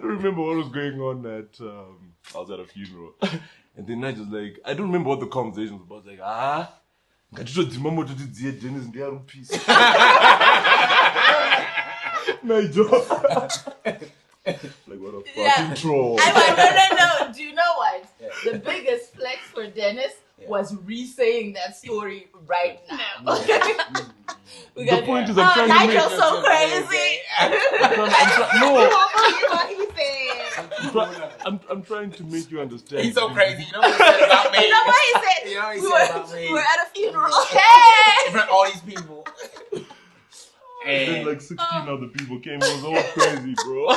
don't remember what was going on at, I was at a funeral. And then I just like, I don't remember what the conversation was about. I was like, ngatichodzima to the Dennis and are peace. Like what a fucking troll. No. Do you know what? Yeah. The biggest flex for Dennis was re-saying that story right now. Okay. The point is, I'm trying to make Nigel's so crazy. I'm trying to make you understand. He's so crazy. You know what he said about me? You know what he said? You know what he said about me? We were at a funeral. Hey! In front of all these people. And then like 16 other people came. It was all crazy, bro.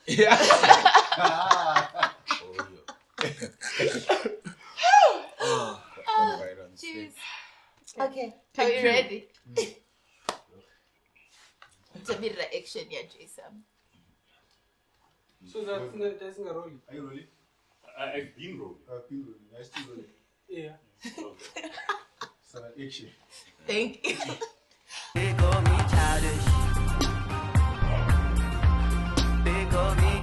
Yeah. Jeez. Okay, are you ready? To be the action, yeah, Jason. So that's not rolling. Are you rolling? I've been rolling. I've been rolling. I still rolling. Yeah. Okay. So action. Thank you. They call me childish. They call me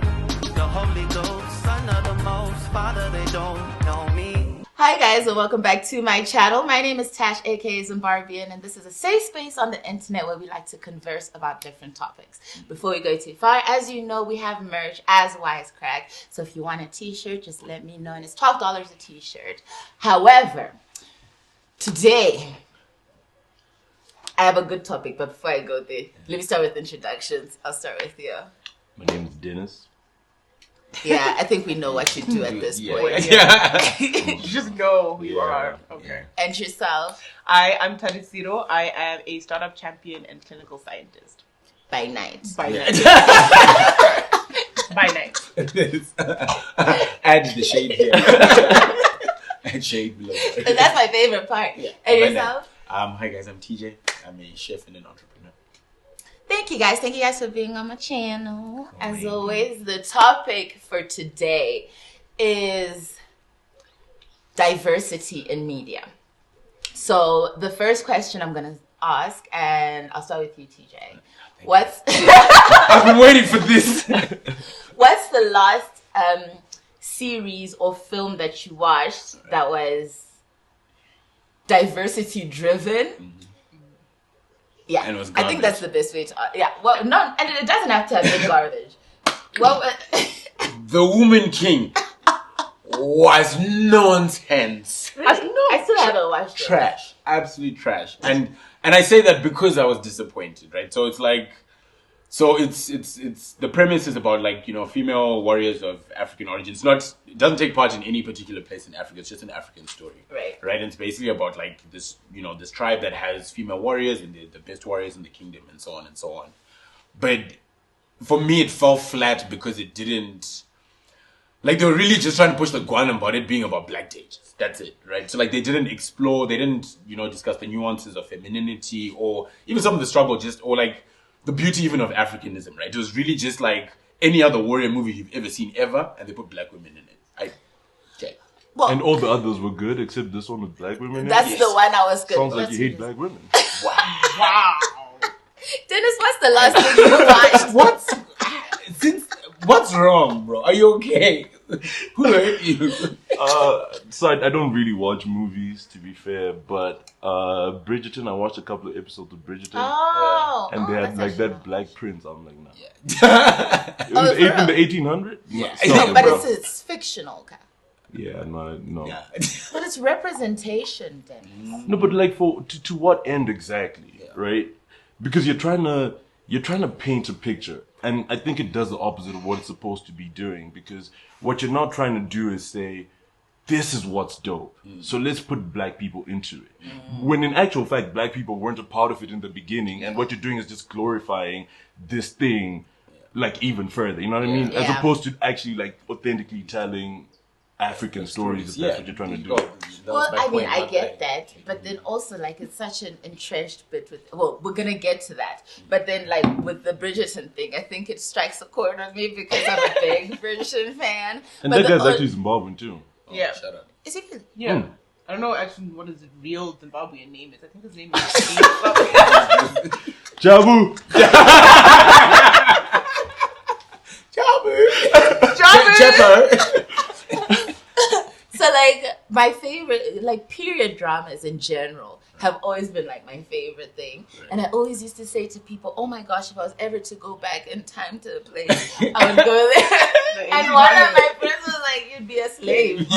the Holy Ghost, son of the Most Father. They don't know me. Hi guys, and welcome back to my channel. My name is Tash, aka ZIMbarbieAN, and this is a safe space on the internet where we like to converse about different topics. Before we go too far, as you know, we have merch as Wisecrack. So if you want a t-shirt, just let me know, and it's $12 a t-shirt. However, today I have a good topic, but before I go there, let me start with introductions. I'll start with you. My name is Dennis. Yeah, I think we know what you do at this point. Yeah. You just know who you are. Okay. And yourself? I'm Tanisiro. I am a startup champion and clinical scientist. By night. By night. By night. Add the shade here. Add shade below. And that's my favorite part. Yeah. And yourself? Hi guys, I'm TJ. I'm a chef and an entrepreneur. Thank you guys for being on my channel. As always, the topic for today is diversity in media. So the first question I'm gonna ask, and I'll start with you, TJ. I've been waiting for this. What's the last series or film that you watched that was diversity driven? Yeah, and it was I think that's the best way to. Yeah, well, no, and it doesn't have to have been garbage. Well, The Woman King was nonsense. I still haven't watched it. Trash, absolute trash. And I say that because I was disappointed, right? So it's like, it's the premise is about like, you know, female warriors of African origin. It doesn't take part in any particular place in Africa. It's just an African story, right? And it's basically about like this, you know, this tribe that has female warriors and the best warriors in the kingdom and so on and so on. But for me, it fell flat because it didn't. Like, they were really just trying to push the guan about it being about black dages. That's it, right? So, like, they didn't explore, they didn't, you know, discuss the nuances of femininity or even some of the struggle or, like, the beauty even of Africanism, right? It was really just, like, any other warrior movie you've ever seen ever, and they put black women in it. Well, and all the others were good, except this one with black women in it? That's the one I was good. Sounds like you hate black women. Wow. Dennis, what's the last thing you watched? What's wrong, bro? Are you okay? Who hurt you? So I don't really watch movies, to be fair, but Bridgerton, I watched a couple of episodes of Bridgerton. Oh. And they had like that Black Prince. I'm like, nah. Yeah. In the 1800s? Yeah. No, but it's fictional. Yeah, no. Yeah. But it's representation, Dennis. No, but like to what end exactly, right? Because you're trying to paint a picture. And I think it does the opposite of what it's supposed to be doing, because what you're not trying to do is say, this is what's dope. So let's put black people into it. When in actual fact, black people weren't a part of it in the beginning, and what you're doing is just glorifying this thing, like even further. You know what I mean? As opposed to actually like authentically telling African stories, if that's what you're trying to do. Well, I mean, I get that, but then also, like, it's such an entrenched bit with, well, we're gonna get to that, but then, like, with the Bridgerton thing, I think it strikes a chord with me because I'm a big Bridgerton fan. And that guy's actually Zimbabwean, too. Yeah. Shut up. Is he? Yeah. I don't know actually what his real Zimbabwean name is. I think his name is Jabu. So like my favorite, like period dramas in general have always been like my favorite thing. And I always used to say to people, oh my gosh, if I was ever to go back in time to a place, I would go there. And one of my friends was like, you'd be a slave.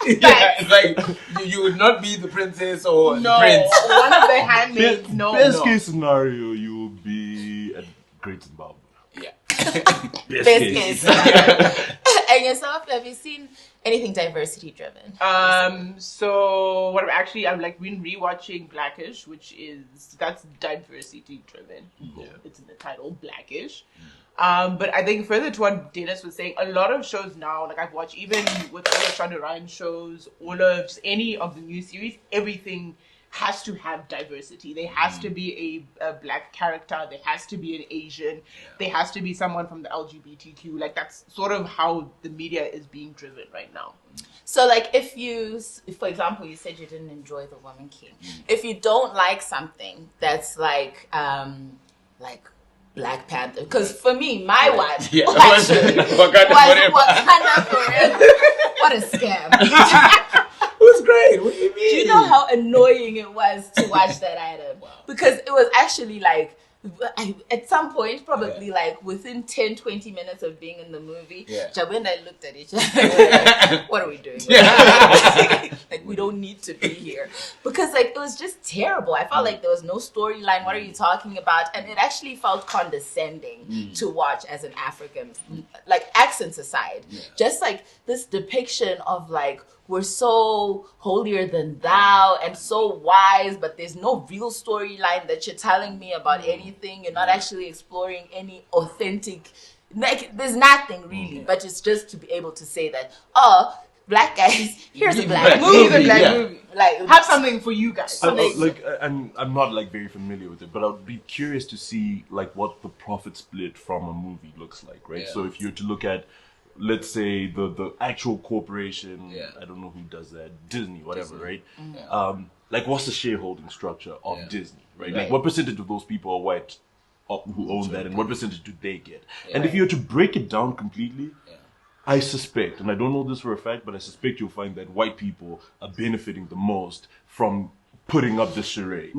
Yeah, it's like you would not be the princess or the prince. One of the handmaids. Best case scenario, you will be a great Zimbabwe. Yeah. Best case. And yourself, have you seen anything diversity driven? So what I'm like been rewatching Blackish, that's diversity driven. Yeah. It's in the title, Blackish. But I think further to what Dennis was saying, a lot of shows now, like I've watched even with all of Shonda Rhimes shows, any of the new series, everything has to have diversity. There has to be a black character. There has to be an Asian. There has to be someone from the LGBTQ. Like that's sort of how the media is being driven right now. So like if for example, you said you didn't enjoy The Woman King. If you don't like something that's like Black Panther, because for me, my watch actually was Wakanda Forever. What a scam. It was great. What do you mean? Do you know how annoying it was to watch that item? Wow. Because it was actually like, at some point, probably like within 10, 20 minutes of being in the movie, Jabu and I looked at each other like, what are we doing? Like, we don't need to be here. Because like, it was just terrible. I felt like there was no storyline. What are you talking about? And it actually felt condescending to watch as an African, like accents aside. Just like this depiction of like, we're so holier than thou and so wise, but there's no real storyline that you're telling me about anything. You're not actually exploring any authentic, like there's nothing really, but it's just to be able to say that, oh, black guys, here's a black movie. Here's a black movie. Like, have something for you guys. And I'm not like very familiar with it, but I'd be curious to see like what the profit split from a movie looks like, right? So if you're to look at, let's say the actual corporation, I don't know who does that, Disney, whatever, right? Like what's the shareholding structure of Disney, right? Like what percentage of those people are white who own that, and what percentage do they get? And if you were to break it down completely, I suspect, and I don't know this for a fact, but I suspect you'll find that white people are benefiting the most from putting up this charade.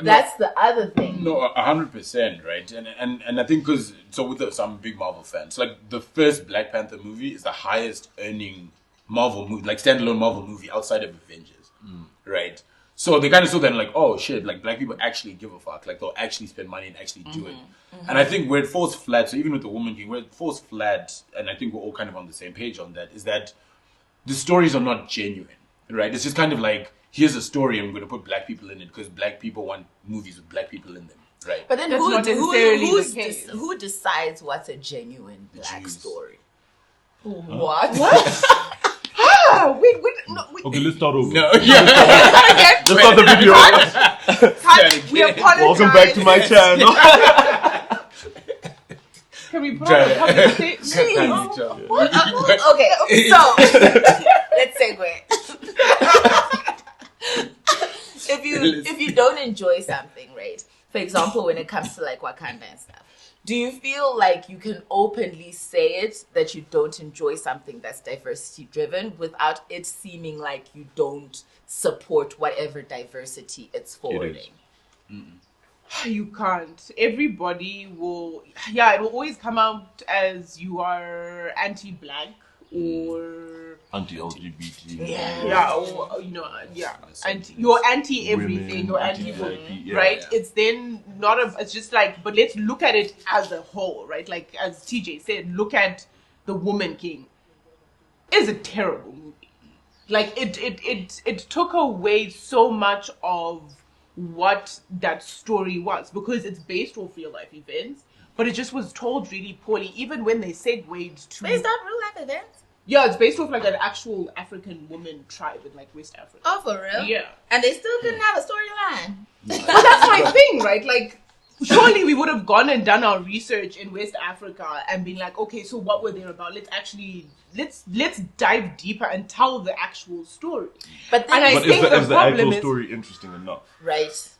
That's the other thing. No, 100%, right? And I think because so I'm a big Marvel fan. So like the first Black Panther movie is the highest earning Marvel movie, like standalone Marvel movie outside of Avengers, right? So they kind of saw that like, oh shit, like black people actually give a fuck, like they'll actually spend money and actually do it. And I think where it falls flat, so even with The Woman King, where it falls flat, and I think we're all kind of on the same page on that, is that the stories are not genuine, right? It's just kind of like, here's a story and we're going to put black people in it because black people want movies with black people in them, right? But then That's not necessarily the case. who decides what's a genuine black Jews. story? What? Okay, let's start over. No, Let's start the video. We apologize. Welcome back to my channel. Can we put on a public statement? Okay, so let's segue. If you don't enjoy something, right? For example, when it comes to like Wakanda and stuff, do you feel like you can openly say it that you don't enjoy something that's diversity driven without it seeming like you don't support whatever diversity it's forwarding? You can't. Everybody will, it will always come out as you are anti-black or anti-LGBT. or you're anti everything, you're anti-women, right? It's then it's just like, but let's look at it as a whole, right? Like as TJ said, look at The Woman King. It's a terrible movie. Like it took away so much of what that story was because it's based off real life events, but it just was told really poorly. Even when they segued to Based on real life events? Yeah, it's based off like an actual African woman tribe in like West Africa. Oh, for real? Yeah. And they still couldn't have a storyline. But that's my thing, right? Like, surely we would have gone and done our research in West Africa and been like, okay, so what were they about? Let's dive deeper and tell the actual story. But then But is the actual story interesting enough? Right.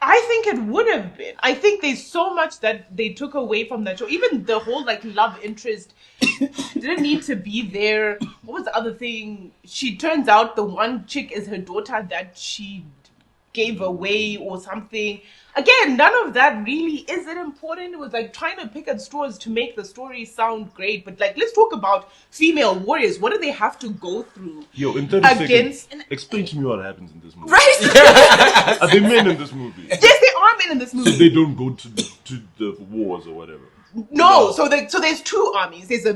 I think it would have been. I think there's so much that they took away from that show. Even the whole like love interest didn't need to be there. What was the other thing? She turns out the one chick is her daughter that she gave away or something. Again, none of that really is it important. It was like trying to pick at straws to make the story sound great. But like, let's talk about female warriors. What do they have to go through? Yo, in 30 seconds, explain to me what happens in this movie. Right? Are they men in this movie? Yes, they are men in this movie. So they don't go to the wars or whatever. No, so there's two armies. There's a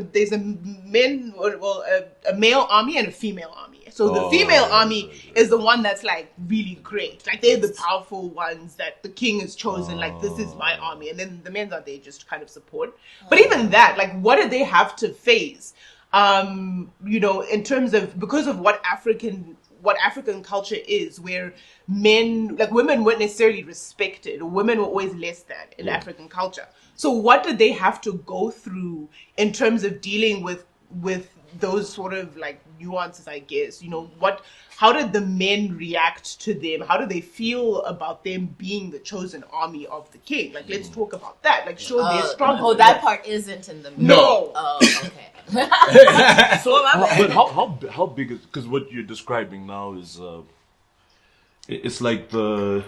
male army and a female army. So the female army is the one that's like really great. Like they're the powerful ones that the king has chosen. Like this is my army, and then the men are there just kind of support. But even that, like, what did they have to face? In terms of because of what African culture is, where men, like women weren't necessarily respected, or women were always less than in African culture. So what did they have to go through in terms of dealing with those sort of like nuances, I guess? How did the men react to them? How do they feel about them being the chosen army of the king? Like, let's talk about that. Like, show their struggle. Oh, that part isn't in the movie. No. Oh, okay. But how big is, because what you're describing now is it's like the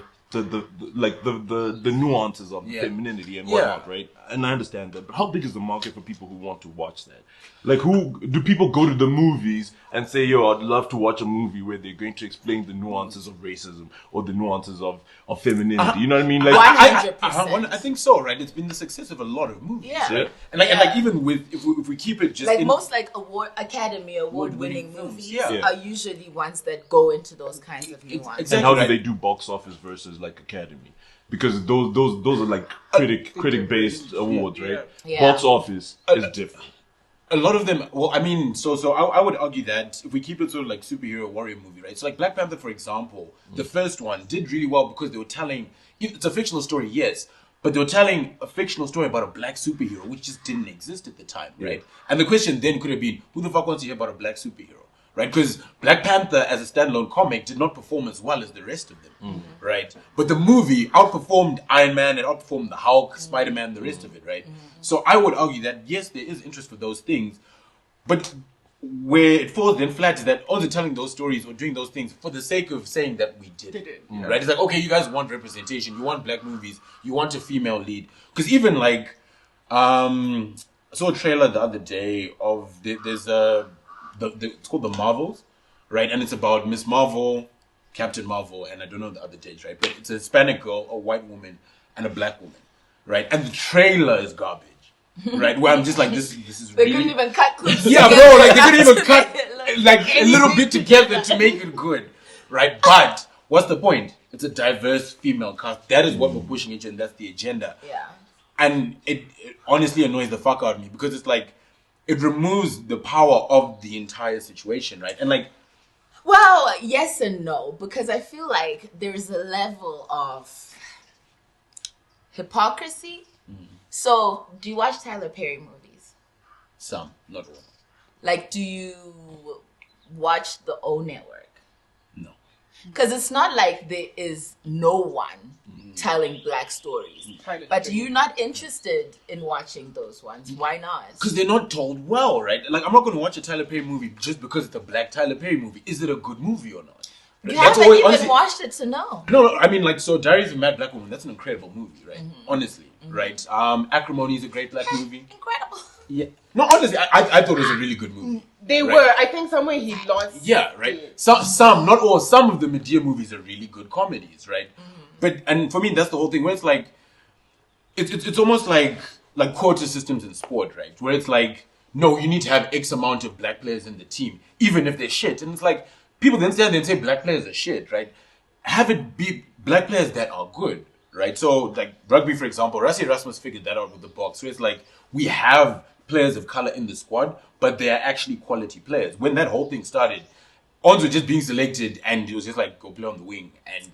nuances of femininity and whatnot, right? And I understand that, but how big is the market for people who want to watch that? Like, who do people go to the movies and say, yo, I'd love to watch a movie where they're going to explain the nuances of racism or the nuances of femininity? You know what I mean? Like, 100%. I think so, right? It's been the success of a lot of movies, Yeah. right? And like even with if we keep it just like most like Academy Award-winning movies are usually ones that go into those kinds of nuances. Exactly. And how do they do box office versus like Academy? Because those are like critic-based awards, right? Yeah. Box office is different. A lot of them, well, I mean, so I would argue that if we keep it sort of like superhero warrior movie, right? So like Black Panther, for example, the first one did really well because they were telling, it's a fictional story, yes, but they were telling a fictional story about a black superhero, which just didn't exist at the time, right? And the question then could have been, who the fuck wants to hear about a black superhero? Right, because Black Panther as a standalone comic did not perform as well as the rest of them, right? But the movie outperformed Iron Man and outperformed the Hulk, Spider-Man, the rest of it, right? So I would argue that yes, there is interest for those things, but where it falls then flat is that only telling those stories or doing those things for the sake of saying that we did it, right? It's like, okay, you guys want representation, you want black movies, you want a female lead, because even like I saw a trailer the other day of there's a. It's called The Marvels, right? And it's about Miss Marvel, Captain Marvel, and I don't know the other dates, right? But it's a Hispanic girl, a white woman, and a black woman, right? And the trailer is garbage, right? Where I'm just like, this is They really... couldn't even cut clips. Yeah, bro, like they couldn't even cut like a little bit together to make it good, right? But what's the point? It's a diverse female cast. That is what we're pushing into, and that's the agenda. Yeah. And it honestly annoys the fuck out of me because it's like, it removes the power of the entire situation, right? And like, well, yes and no, because I feel like there's a level of hypocrisy. So, do you watch Tyler Perry movies? some, not all. Like, do you watch the O Network? No. Because it's not like there is no one telling black stories. But you're not interested in watching those ones. Why not? Because they're not told well, right? Like, I'm not going to watch a Tyler Perry movie just because it's a black Tyler Perry movie. Is it a good movie or not? You haven't even watched it to know. No, I mean, like, so Diaries of a Mad Black Woman, that's an incredible movie, right? Honestly, right? Acrimony is a great black movie. Incredible. Yeah. No, honestly, I thought it was a really good movie. They were. I think somewhere he lost. Yeah, right. Some, not all. Some of the Medea movies are really good comedies, right? But and for me, that's the whole thing. Where it's like, it's almost like quota systems in sport, right? Where it's like, no, you need to have X amount of black players in the team, even if they're shit. And it's like, people then stand there and say black players are shit, right? Have it be black players that are good, right? So, like rugby, for example, Rassie Erasmus figured that out with the Boks. So it's like, we have players of color in the squad, but they are actually quality players. When that whole thing started, Ons were just being selected, and it was just like, go play on the wing. And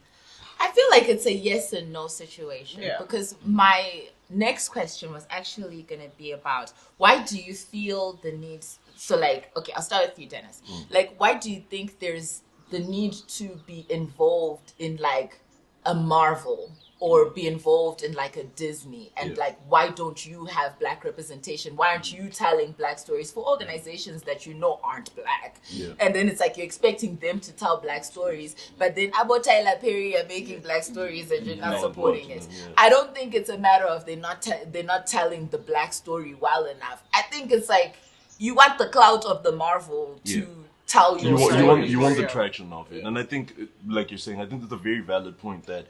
I feel like it's a yes and no situation. Because my next question was actually going to be about, why do you feel the need? So, like, okay, I'll start with you, Dennis. Like, why do you think there's the need to be involved in, like, a Marvel or be involved in like a Disney, and like, why don't you have black representation? Why aren't you telling black stories for organizations that you know aren't black? And then it's like you're expecting them to tell black stories, but then Abo Tyler Perry are making black stories and you're not supporting it. I don't think it's a matter of they're not telling the black story well enough. I think it's like you want the clout of the Marvel to tell your story. You want the traction of it. And I think, like you're saying, I think that's a very valid point, that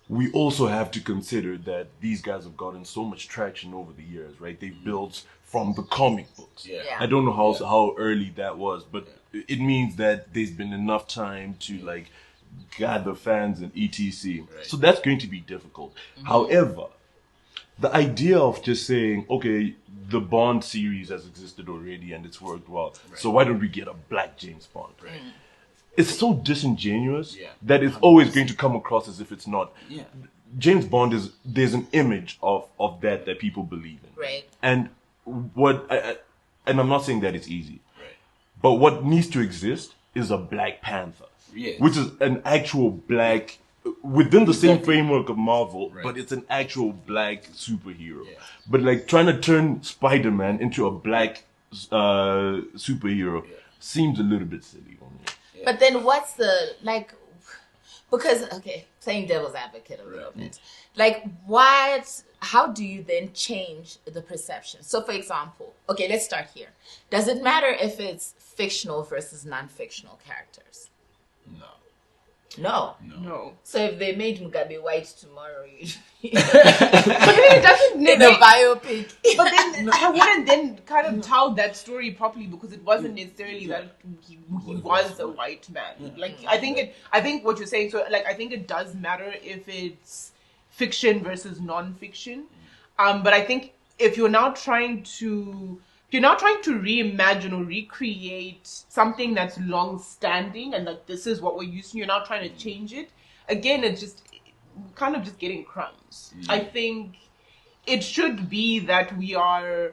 we also have to consider that these guys have gotten so much traction over the years, right? They've built from the comic books. I don't know how early that was, but it means that there's been enough time to like gather fans and etc. So that's going to be difficult. However, the idea of just saying, okay, the Bond series has existed already and it's worked well, so why don't we get a black James Bond? It's so disingenuous that it's always going to come across as if it's not. James Bond there's an image of that people believe in. And and I'm not saying that it's easy. But what needs to exist is a Black Panther. Which is an actual black, within the same framework of Marvel, but it's an actual black superhero. But like trying to turn Spider-Man into a black superhero seems a little bit silly on me. But then what's the, like, because, okay, playing devil's advocate a little bit. Like, how do you then change the perception? So, for example, okay, let's start here. Does it matter if it's fictional versus non-fictional characters? No. So if they made Mugabe white tomorrow, but then it doesn't in a biopic. But then I wouldn't then kind of tell that story properly, because it wasn't necessarily that he was a white man. Like I think what you're saying. So like I think it does matter if it's fiction versus non-fiction. But I think if you're now trying to reimagine or recreate something that's long-standing and that this is what we're used to, you're now trying to change it. Again, it's just kind of just getting crumbs. I think it should be that we are...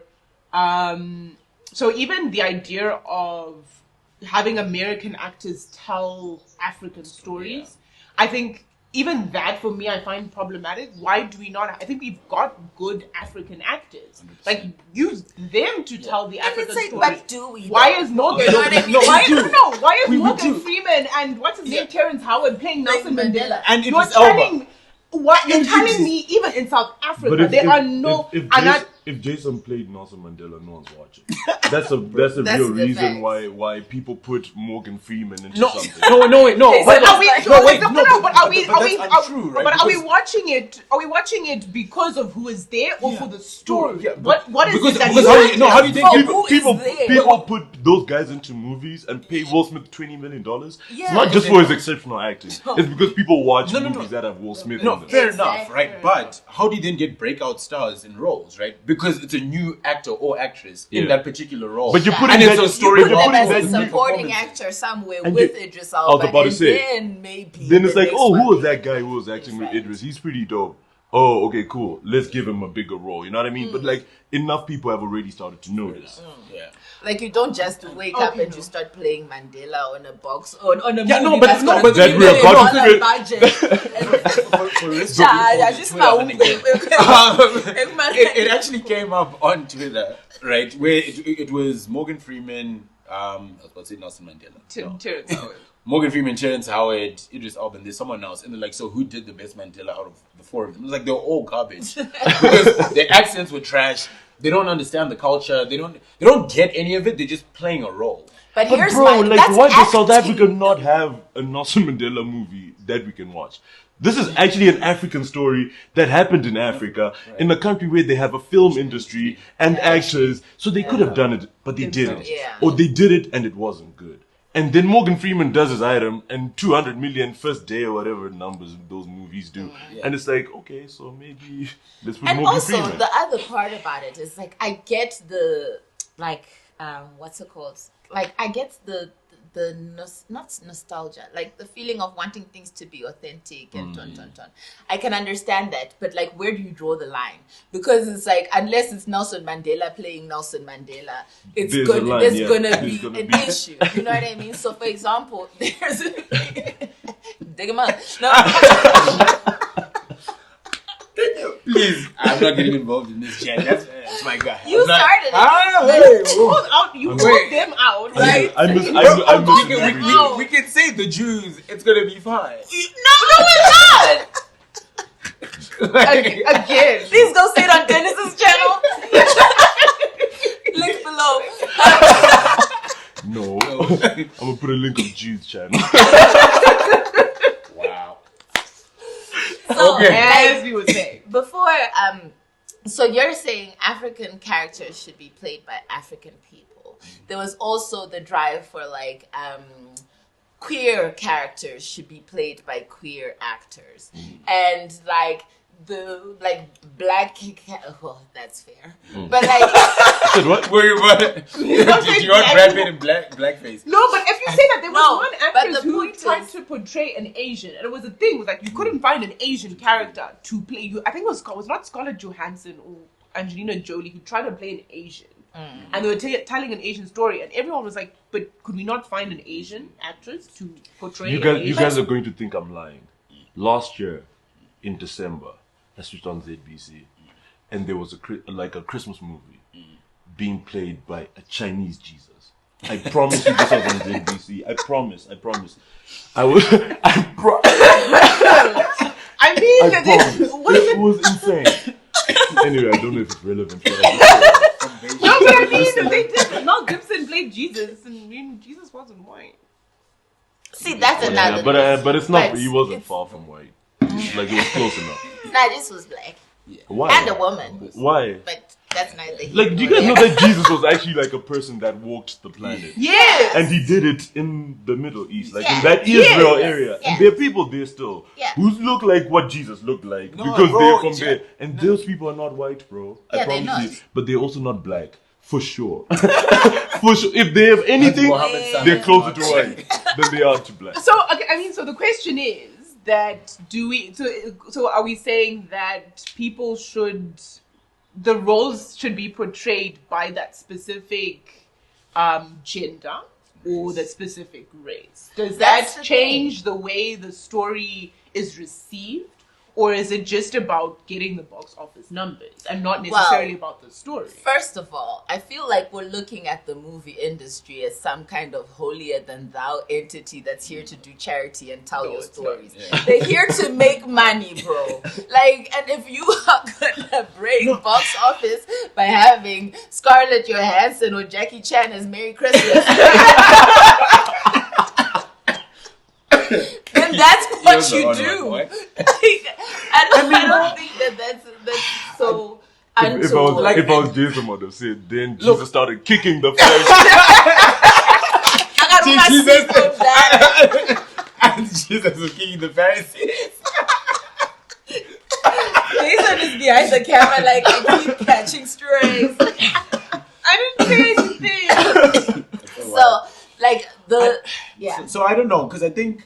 so even the idea of having American actors tell African stories, I think... even that, for me, I find problematic. Why do we not? I think we've got good African actors. 100%. Like, use them to tell the African story. But do we? Why is Morgan? Why is Morgan Freeman and what's his name, Terrence Howard playing Nelson Mandela? And it was Elba. What you're telling me? Even in South Africa, there are no. If Jason played Nelson Mandela, no one's watching. That's a real reason why people put Morgan Freeman into something. But are we watching it? Are we watching it because of who is there or for the story? What is it that how do you think people put those guys into movies and pay Will Smith $20 million? It's not just for his exceptional acting. It's because people watch movies that have Will Smith in them. Fair enough, right? But how do you then get breakout stars in roles, right? Because it's a new actor or actress in that particular role. But you're putting that a story as a supporting actor somewhere with Idris Elba. I was about to say. Then it's like, who was that guy who was acting with Idris? He's pretty dope. Oh, okay, cool. Let's give him a bigger role. You know what I mean? But like, enough people have already started to notice. Like, you don't just wake up and you start playing Mandela on a box on a movie but that we're about to it actually came up on Twitter, right? Where it was Morgan Freeman, I was about to say Nelson Mandela. Terrence Howard. Morgan Freeman, Terrence Howard, Idris Elba, and there's someone else. And they're like, so who did the best Mandela out of the four of them? It was like, they're all garbage. Because their accents were trash. They don't understand the culture. They don't get any of it. They're just playing a role. But here's why does South Africa not have a Nelson Mandela movie that we can watch? This is actually an African story that happened in Africa, in a country where they have a film industry and actors. So they could have done it, but they didn't. Or they did it and it wasn't good. And then Morgan Freeman does his item and 200 million first day or whatever numbers those movies do. And it's like, okay, so maybe let's put Morgan Freeman. And also, the other part about it is, like, I get the, like, what's it called? Like, I get the not nostalgia, like the feeling of wanting things to be authentic and ton. I can understand that, but like, where do you draw the line? Because it's like, unless it's Nelson Mandela playing Nelson Mandela, there's gonna be an issue. You know what I mean? So, for example, there's Please, I'm not getting involved in this chat. That's my guy. You started it. You pulled them out, right? We can say the Jews. It's gonna be fine. No, it's not. Again. Please go see it on Dennis's channel. Link below. No. I'm gonna put a link on Jude's channel. Wow. So, Okay. As we would say. Before, so you're saying African characters should be played by African people. There was also the drive for like queer characters should be played by queer actors, and like black well, that's fair, but like What? Were you did you want Brad Pitt in blackface? No, but if you say that there was one actress who tried is, to portray an Asian, and it was a thing, it was like you couldn't find an Asian character to play you. I think it was not Scarlett Johansson or Angelina Jolie who tried to play an Asian. And they were telling an Asian story, and everyone was like, but could we not find an Asian actress to portray You guys are going to think I'm lying. Last year, in December, I switched on ZBC, and there was a Christmas movie being played by a Chinese Jesus. I promise you this was on ZBC. I promise. It was insane. Anyway, I don't know if it's relevant. But No, but I mean, they did. Mel Gibson played Jesus, and Jesus wasn't white. see, that's another. But it's not. But He wasn't far from white. Like it was close enough. Nah, this was black Why? and a woman, Why? but that's neither here Like, do you nor guys know there. that Jesus was actually like a person that walked the planet? Yes. And he did it in the Middle East, like Yeah. in that Israel Yes. area. Yeah. And there are people there still Yeah. who look like what Jesus looked like No, because bro, they're from yeah. there. And those people are not white, bro. I Yeah, they're promise not. you. But they're also not black. For sure. For sure. If they have anything, Mohammed Salah they're is closer not. to white than they are to black. So, okay, I mean, so the question is that so are we saying that the roles should be portrayed by that specific gender or the specific race? Does That's that the change the way the story is received? Or is it just about getting the box office numbers and not necessarily about the story? First of all, I feel like we're looking at the movie industry as some kind of holier than thou entity that's here to do charity and tell your it's not. stories. Yeah. They're here to make money, bro. Like, and if you are gonna break box office by having Scarlett Johansson or Jackie Chan as Merry Christmas, then that's what You're you the do. odd one, I don't think that's so If I was Jason, I would have said, then Jesus started kicking the flesh. I got my Jesus. sequel back. And Jesus was kicking the Pharisees. Jason is behind the camera like I keep catching strays. I didn't say anything. So, like So I don't know, because I think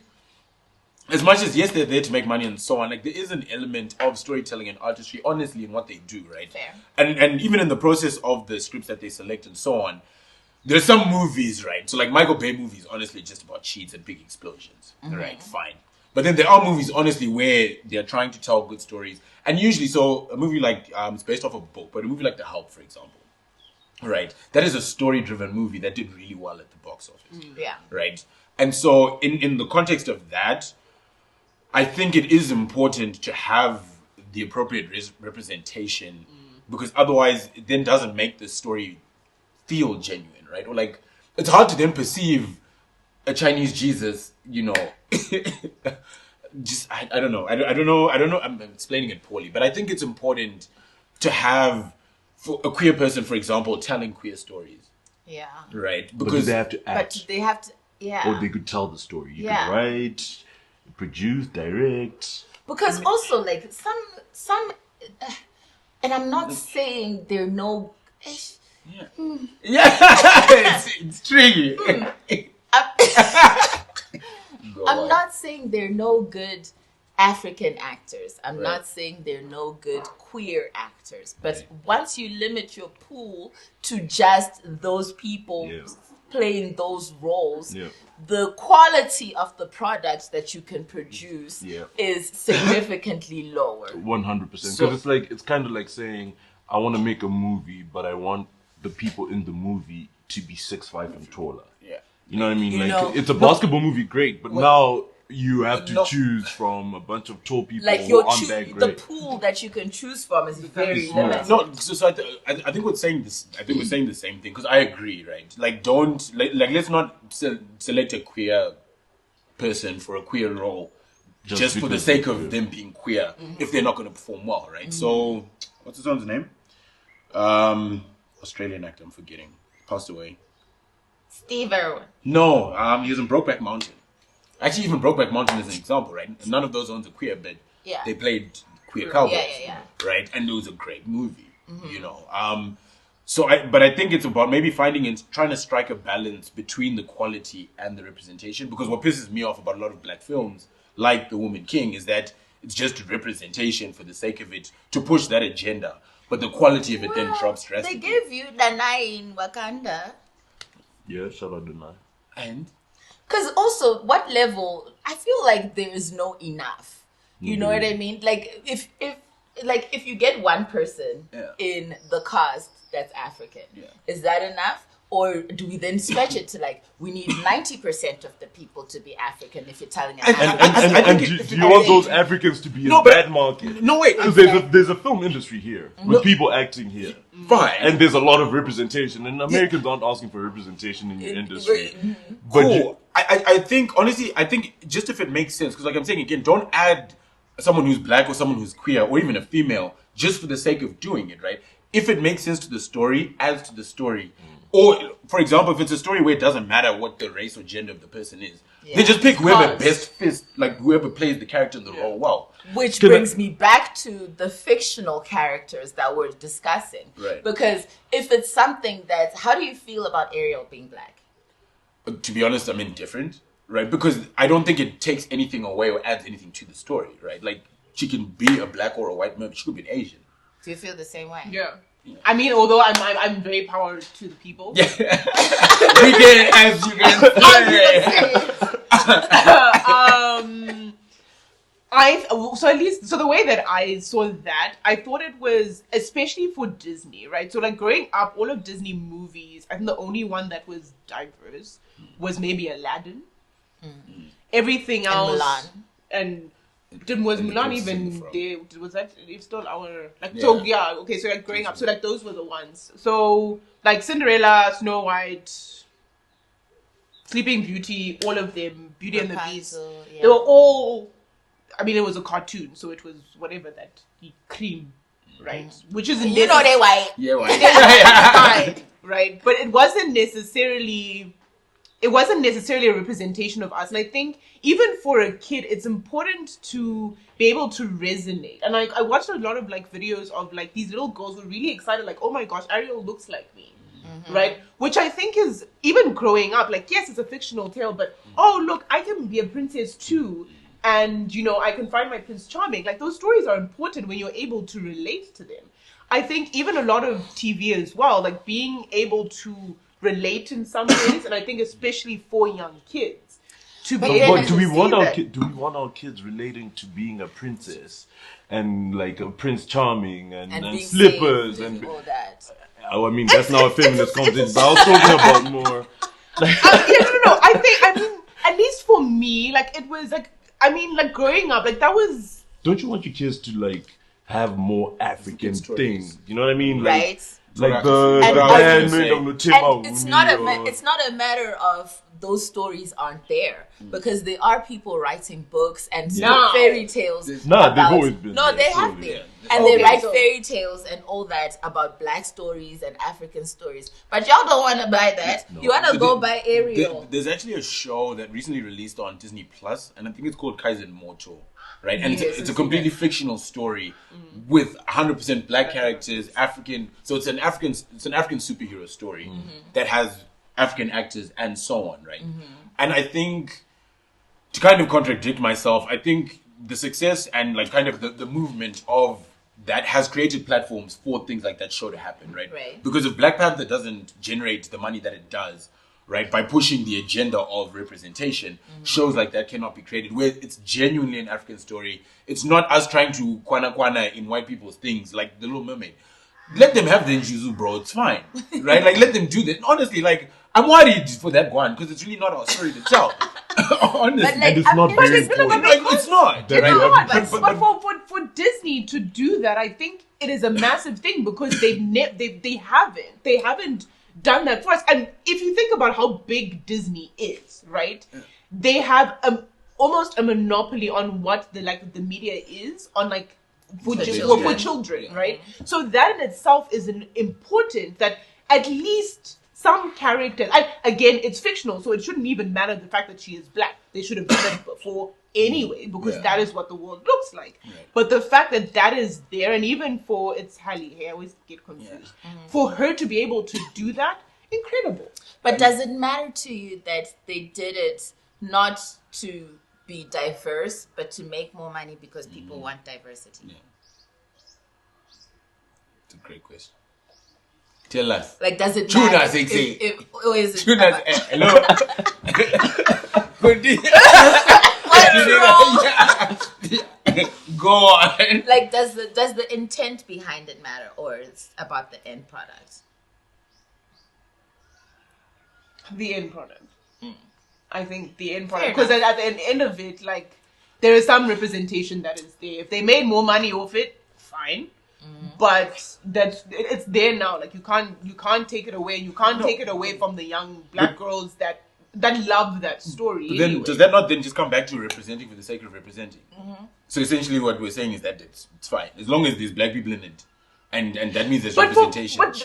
as much as yes, they're there to make money and so on, like there is an element of storytelling and artistry, honestly, in what they do, right? Fair. And even in the process of the scripts that they select and so on, there's some movies, right? So like Michael Bay movies, honestly, just about cheats and big explosions, right? Fine. But then there are movies, honestly, where they're trying to tell good stories, and usually, so a movie like it's based off a book, but a movie like The Help, for example, right? That is a story-driven movie that did really well at the box office, yeah. right? And so, in the context of that, I think it is important to have the appropriate representation, because otherwise, it then doesn't make the story feel genuine, right? Or like, it's hard to then perceive a Chinese Jesus, you know. Just I don't know. I don't know. I'm explaining it poorly, but I think it's important to have for a queer person, for example, telling queer stories, Yeah. right? Because they have to act. But they have to, yeah. Or they could tell the story. You Yeah. could write, produce, direct. Because also, like, some, and I'm not saying there are no, Yeah, it's tricky. I'm not saying there are no good African actors. I'm not saying there are no good queer actors. But once you limit your pool to just those people, playing those roles, Yeah. the quality of the product that you can produce Yeah. is significantly lower. 100%. Because So- it's kind of like saying, I want to make a movie, but I want the people in the movie to be 6'5" and taller. Yeah. You know what I mean? You Like, know- it's a basketball movie, great, but now you have to No. choose from a bunch of tall people Like who aren't that the great. pool that you can choose from is very small. limited. No, so I think we're saying this. I think we're saying the same thing because I agree, right? Like, don't like let's not select a queer person for a queer role just for the because sake they're of queer. them being queer if they're not going to perform well, right? So, what's his son's name? Australian actor. I'm forgetting. Passed away. Steve Irwin. No, he was in Brokeback Mountain. Actually, even Brokeback Mountain is an example, right? None of those ones are queer, but Yeah. they played queer cowboys, Yeah. right? And it was a great movie, you know. But I think it's about maybe finding and trying to strike a balance between the quality and the representation. Because what pisses me off about a lot of black films, like The Woman King, is that it's just representation for the sake of it to push that agenda, but the quality of it then drops They drastically. gave you Danai in Wakanda. Yeah, shout out to Nai. And Because also, what level? I feel like there is no enough. You know what I mean? Like if you get one person Yeah. in the cast that's African, Yeah. is that enough? Or do we then stretch it to like we need 90% of the people to be African if you're telling us? And do you want those Africans to be in No, but- that market? no, wait. Because there's a film industry here with people acting here. fine. And there's a lot of representation, and Americans aren't asking for representation in your industry. But Cool. I think, honestly, just if it makes sense, because like I'm saying again, don't add someone who's black or someone who's queer or even a female just for the sake of doing it, right? If it makes sense to the story, adds to the story. Or, for example, if it's a story where it doesn't matter what the race or gender of the person is, they just pick whoever best fits, like whoever plays the character in the role well. Which brings me back to the fictional characters that we're discussing. Right. Because if it's something that's, how do you feel about Ariel being black? To be honest, I'm indifferent, right? Because I don't think it takes anything away or adds anything to the story, right? Like, she can be a black or a white man, she could be an Asian. Do you feel the same way? Yeah. I mean, although I'm very power to the people. Yeah. We can, as you can say. So the way that I saw that, I thought it was especially for Disney, right? So like growing up, all of Disney movies, I think the only one that was diverse was maybe Aladdin. Everything else, Mulan. and was And the Mulan kids even sing from. there? Was that it's still our like Yeah. so yeah okay so like growing up, so like those were the ones. So like Cinderella, Snow White, Sleeping Beauty, all of them, Beauty and the Beast. Rapunzel, yeah. They were all. I mean, it was a cartoon, so it was whatever that cream, right? Which is You know they white. Yeah, why? fine, right? But it wasn't necessarily a representation of us. And I think even for a kid, it's important to be able to resonate. And like I watched a lot of like videos of like these little girls who were really excited, like, oh my gosh, Ariel looks like me. Right? Which I think is even growing up, like, yes, it's a fictional tale, but oh look, I can be a princess too. And you know, I can find my Prince Charming. Like those stories are important when you're able to relate to them. I think even a lot of TV as well, like being able to relate in some ways, and I think especially for young kids to be able But to do we want our that. do we want our kids relating to being a princess and like a Prince Charming and being slippers saved and all that. I mean that's not a feminist conversation. But I was talking about more. no. I mean, at least for me, like it was like, I mean, like growing up, like that was. Don't you want your kids to like have more African stories. things? You know what I mean? Like, Right? Like the And handmaid of Mutima. And it's not a matter of those stories aren't there, because there are people writing books and No. fairy tales. Nah, they've always been No, there, they have surely. been. Yeah. And they Okay, write so- fairy tales and all that about black stories and African stories. But y'all don't want to buy that. No. You want to go buy Ariel. There's actually a show that recently released on Disney Plus, and I think it's called Kaizen Mocho, right? And Yes, it's a completely fictional story with 100% black characters, African. So it's an African superhero story that has African actors and so on, right? And I think, to kind of contradict myself, I think the success and like kind of the movement of that has created platforms for things like that show to happen, right? Right. Because if Black Panther doesn't generate the money that it does, right? By pushing the agenda of representation, shows like that cannot be created. Where it's genuinely an African story. It's not us trying to kwana in white people's things, like The Little Mermaid. Let them have the Njuzu, bro. It's fine, right? Like, let them do that. Honestly, like, I'm worried for that one because it's really not our story to tell. Honestly, But, like, and it's not very important. it's not. It's right? not, But- but for Disney to do that, I think it is a massive thing because they haven't done that for us. And if you think about how big Disney is, right? They have almost a monopoly on what the media is on like for children, right? So that in itself is important that at least some characters, again, it's fictional, so it shouldn't even matter the fact that she is black. They should have done it before anyway, because that is what the world looks like. Right. But the fact that is there, and even for, it's Halle, I always get confused, for her to be able to do that, incredible. But does it matter to you that they did it not to be diverse, but to make more money because people want diversity? Yeah. It's a great question. Tell us. Like, does it Tune matter? us, Or is it Tune us. Hello. Go on. like, does the intent behind it matter, or it's about the end product? The end product. I think the end product, because at the end of it, like, there is some representation that is there. If they made more money off it, fine. But it's there now. Like, you can't take it away. You can't take it away from the young black girls that love that story. But then, anyway. does that not then just come back to representing for the sake of representing? So essentially, what we're saying is that it's fine as long as there's black people in it, and that means there's representation. But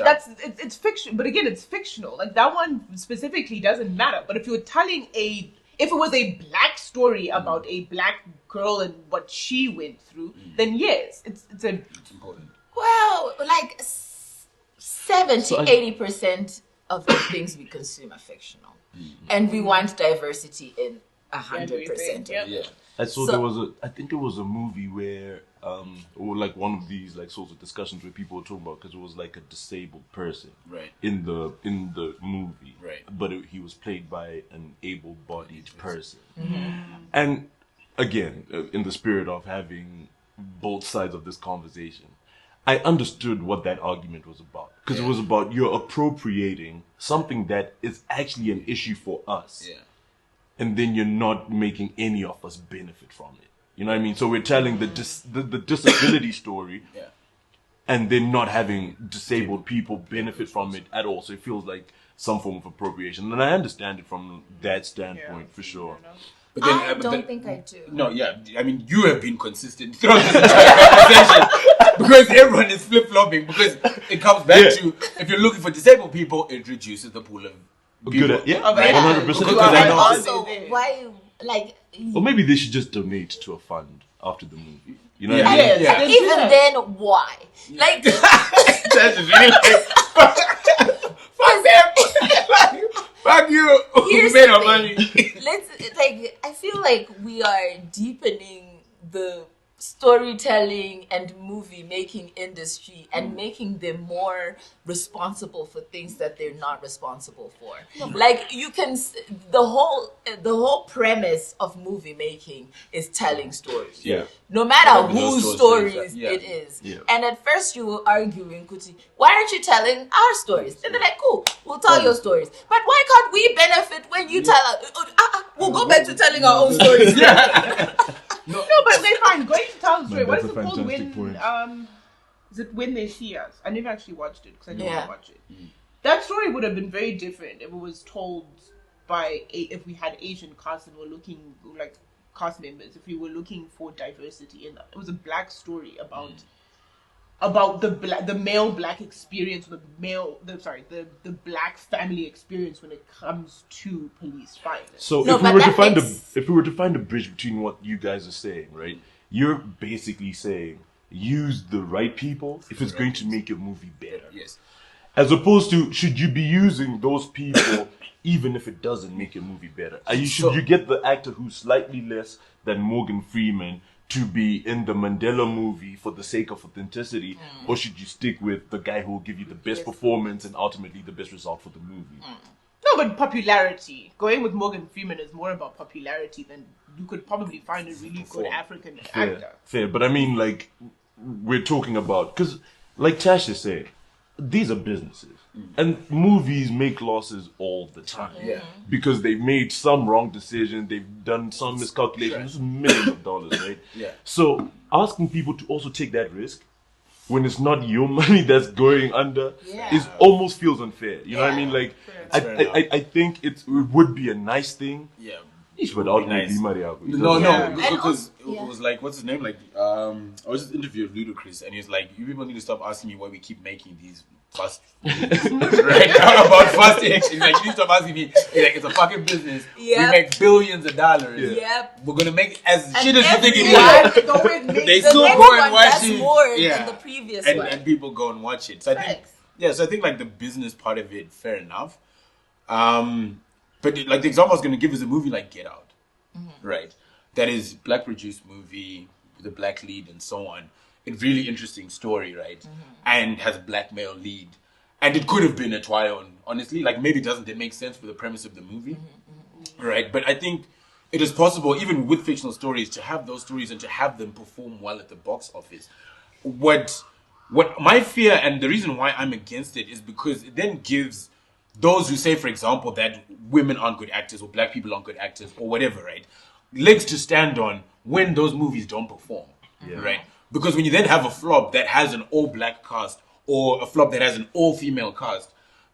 it's fiction. But again, it's fictional. Like, that one specifically doesn't matter. But if you're telling if it was a black story about a black girl and what she went through, then yes, it's important. Well, like 70-80% of the things we consume are fictional, and we want diversity in 100% of it. Yeah. I saw I think there was a movie where, or like one of these like sorts of discussions where people were talking about, because it was like a disabled person, Right. in the movie, Right. But he was played by an able-bodied person, and again, in the spirit of having both sides of this conversation, I understood what that argument was about, because it was about you're appropriating something that is actually an issue for us. Yeah. And then you're not making any of us benefit from it. You know what I mean? So we're telling the disability story, and then not having disabled people benefit from it at all. So it feels like some form of appropriation. And I understand it from that standpoint, for sure. But then, I don't think I do. No, yeah. I mean, you have been consistent throughout this entire conversation because everyone is flip-flopping, because it comes back to, if you're looking for disabled people, it reduces the pool of people. Good, yeah, Yeah. 100%. And also, why, like... Or maybe they should just donate to a fund after the movie. You know Yeah. what I mean? Yeah. Even then, why? Like... That's really fuck them. Fuck you. Here's Who made the our thing. money? I feel like we are deepening the storytelling and movie making industry and making them more responsible for things that they're not responsible for. Like, you can, the whole premise of movie making is telling stories. Yeah. No matter Whatever those whose stories stories are. it is. Yeah. And at first you were arguing, Kuti, why aren't you telling our stories? And they're like, cool, we'll tell your stories. But why can't we benefit when you tell us? We'll go back to telling our own stories. No, but they're fine. Going to tell the story. No, What is that's it a called fantastic when? point. Is it When They See Us? I never actually watched it because I didn't want Yeah. to watch it. That story would have been very different if it was told if we had Asian cast and were looking like cast members. If we were looking for diversity in that, it was a black story about the male black experience, the black family experience when it comes to police violence. So No, if but we were to find a bridge between what you guys are saying, right? You're basically saying use the right people if it's going to make your movie better. Yes. As opposed to, should you be using those people even if it doesn't make your movie better? Should you get the actor who's slightly less than Morgan Freeman to be in the Mandela movie for the sake of authenticity, or should you stick with the guy who will give you the best performance and ultimately the best result for the movie? No, but popularity. Going with Morgan Freeman is more about popularity than you could probably find a really good African actor. Fair. But I mean, like, we're talking about, because, like Tash is saying, these are businesses. And movies make losses all the time. Yeah. Because they've made some wrong decisions, they've done some miscalculations, millions of dollars, right? Yeah. So asking people to also take that risk when it's not your money that's going under is almost feels unfair. You know what I mean? Like, I think it would be a nice thing. Yeah. But ultimately, because it was like, what's his name? Like, I was just interviewing Ludacris, and he was like, "You people need to stop asking me why we keep making these fast, right now about fast action. He's like, you need to stop asking me. He's like, it's a fucking business. We make billions of dollars. We're gonna make as shit as you think it is. They still go and watch it. More than the previous one. And people go and watch it. So I think, so I think like the business part of it, fair enough. But like the example I was going to give is a movie like Get Out, right? That is black produced movie with a black lead and so on. A really interesting story, right? And has a black male lead. And it could have been a try-on, honestly. Like maybe it make sense for the premise of the movie, right? But I think it is possible, even with fictional stories, to have those stories and to have them perform well at the box office. What my fear and the reason why I'm against it is because it then gives those who say, for example, that women aren't good actors or black people aren't good actors or whatever, right? Legs to stand on when those movies don't perform, right? Because when you then have a flop that has an all-black cast or a flop that has an all-female cast,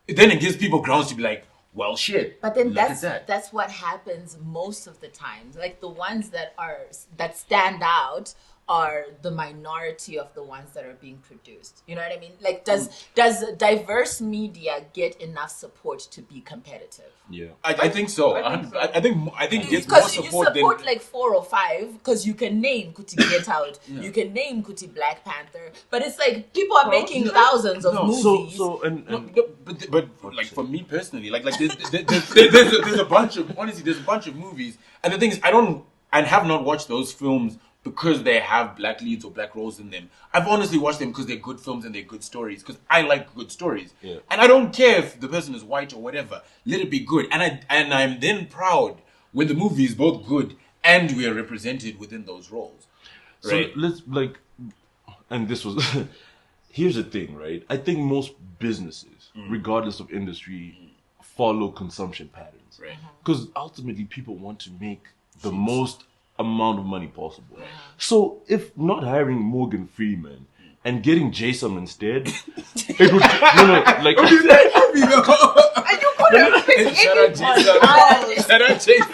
then it gives people grounds to be like, well, shit. But then that's what happens most of the time. Like the ones that stand out are the minority of the ones that are being produced. You know what I mean? Like, does diverse media get enough support to be competitive? Yeah, I think so. I think it gets more because support you support like 4 or 5 because you can name Kuti Get Out, you can name Kuti Black Panther, but it's like people are making thousands of movies. But like for me personally, like there's a bunch of movies, and the thing is, I have not watched those films because they have black leads or black roles in them. I've honestly watched them because they're good films and they're good stories, because I like good stories. Yeah. And I don't care if the person is white or whatever. Let it be good. And I'm then proud when the movie is both good and we are represented within those roles. Right? So let's and this was, here's the thing, right? I think most businesses, regardless of industry, follow consumption patterns. Right. Because ultimately people want to make the most amount of money possible. So if not hiring Morgan Freeman and getting Jason instead, it would Shout out Jason.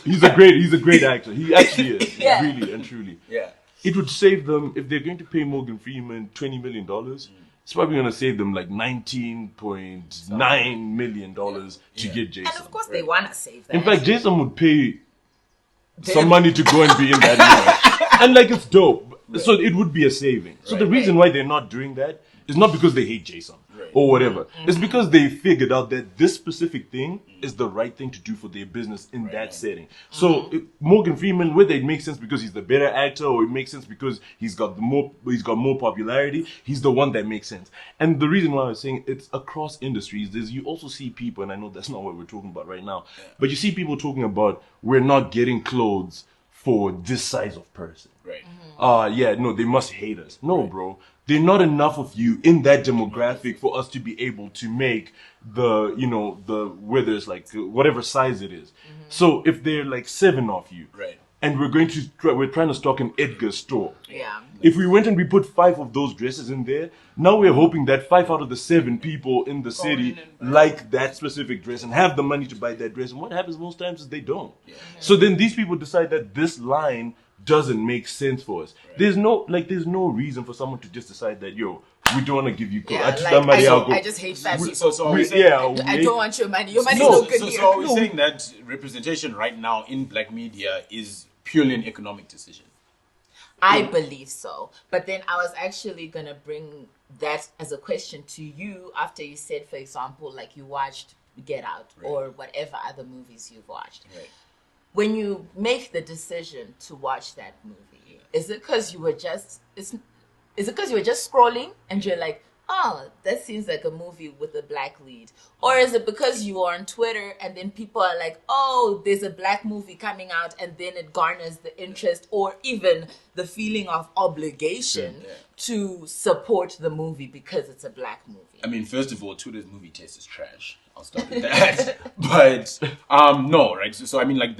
He's a great actor. He actually is. Really and truly. Yeah. It would save them if they're going to pay Morgan Freeman $20 million. It's probably going to save them like $19.9 million to get Jason. And of course they want to save that. In fact, Jason would pay some money to go and be in that movie. And like, it's dope. Right. So it would be a saving. So the reason why they're not doing that is not because they hate Jason or whatever. It's because they figured out that this specific thing is the right thing to do for their business in that setting. So Morgan Freeman, whether it makes sense because he's the better actor or it makes sense because he's got more popularity, he's the one that makes sense. And the reason why I was saying it's across industries is you also see people, and I know that's not what we're talking about right now, but you see people talking about we're not getting clothes for this size of person. Right. They must hate us. No, bro. There are not enough of you in that demographic for us to be able to make whether it's like whatever size it is. So if there are like 7 of you, right, and we're trying to stock an Edgar's store. Yeah. If we went and we put 5 of those dresses in there, now we're hoping that 5 out of the 7 people in the city like that specific dress and have the money to buy that dress. And what happens most times is they don't. Yeah. So then these people decide that this line doesn't make sense for us. Right. There's no reason for someone to just decide that, we don't want to give you clothes. I just hate fashion. I don't want your money. Your money is no good here. So are we saying that representation right now in black media is purely an economic decision? I believe so. But then I was actually going to bring that as a question to you after you said, for example, like you watched Get Out or whatever other movies you've watched. Right. When you make the decision to watch that movie, is it because you were just scrolling and you're like, oh, that seems like a movie with a black lead? Or is it because you are on Twitter and then people are like, oh, there's a black movie coming out, and then it garners the interest or even the feeling of obligation to support the movie because it's a black movie? I mean, first of all, Twitter's movie taste is trash. I'll start with that. But no, right? So I mean, like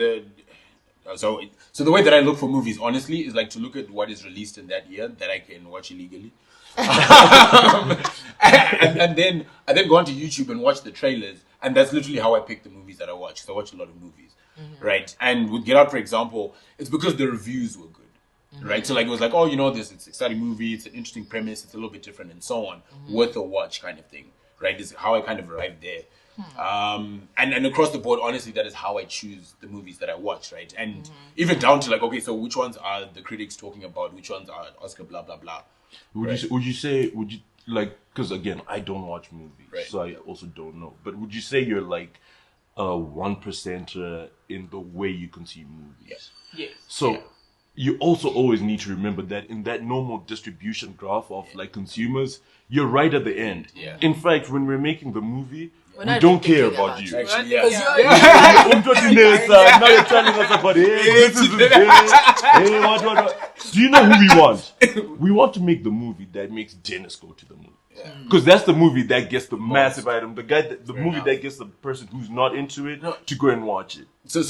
so the way that I look for movies, honestly, is like to look at what is released in that year that I can watch illegally. and then go onto YouTube and watch the trailers, and that's literally how I pick the movies that I watch. So I watch a lot of movies, right? And with Get Out, for example, it's because the reviews were good, right? So like it was like, oh, it's an exciting movie, it's an interesting premise, it's a little bit different, and so on, worth a watch kind of thing, right? Is how I kind of arrived there. And across the board, honestly, that is how I choose the movies that I watch, right? And even down to like, okay, so which ones are the critics talking about? Which ones are Oscar, blah blah blah. Would you like, because again, I don't watch movies, so I also don't know. But would you say you're like a 1%er in the way you consume movies? Yes. So you also always need to remember that in that normal distribution graph of like consumers, you're right at the end. Yeah. In fact, when we're making the movie, we not don't even care thinking about you. Actually, Because Now you're telling us about, hey, this is this. Hey, what? Do you know who we want? We want to make the movie that makes Dennis go to the movie. Because that's the movie that gets the massive item. The movie that gets the person who's not into it to go and watch it. So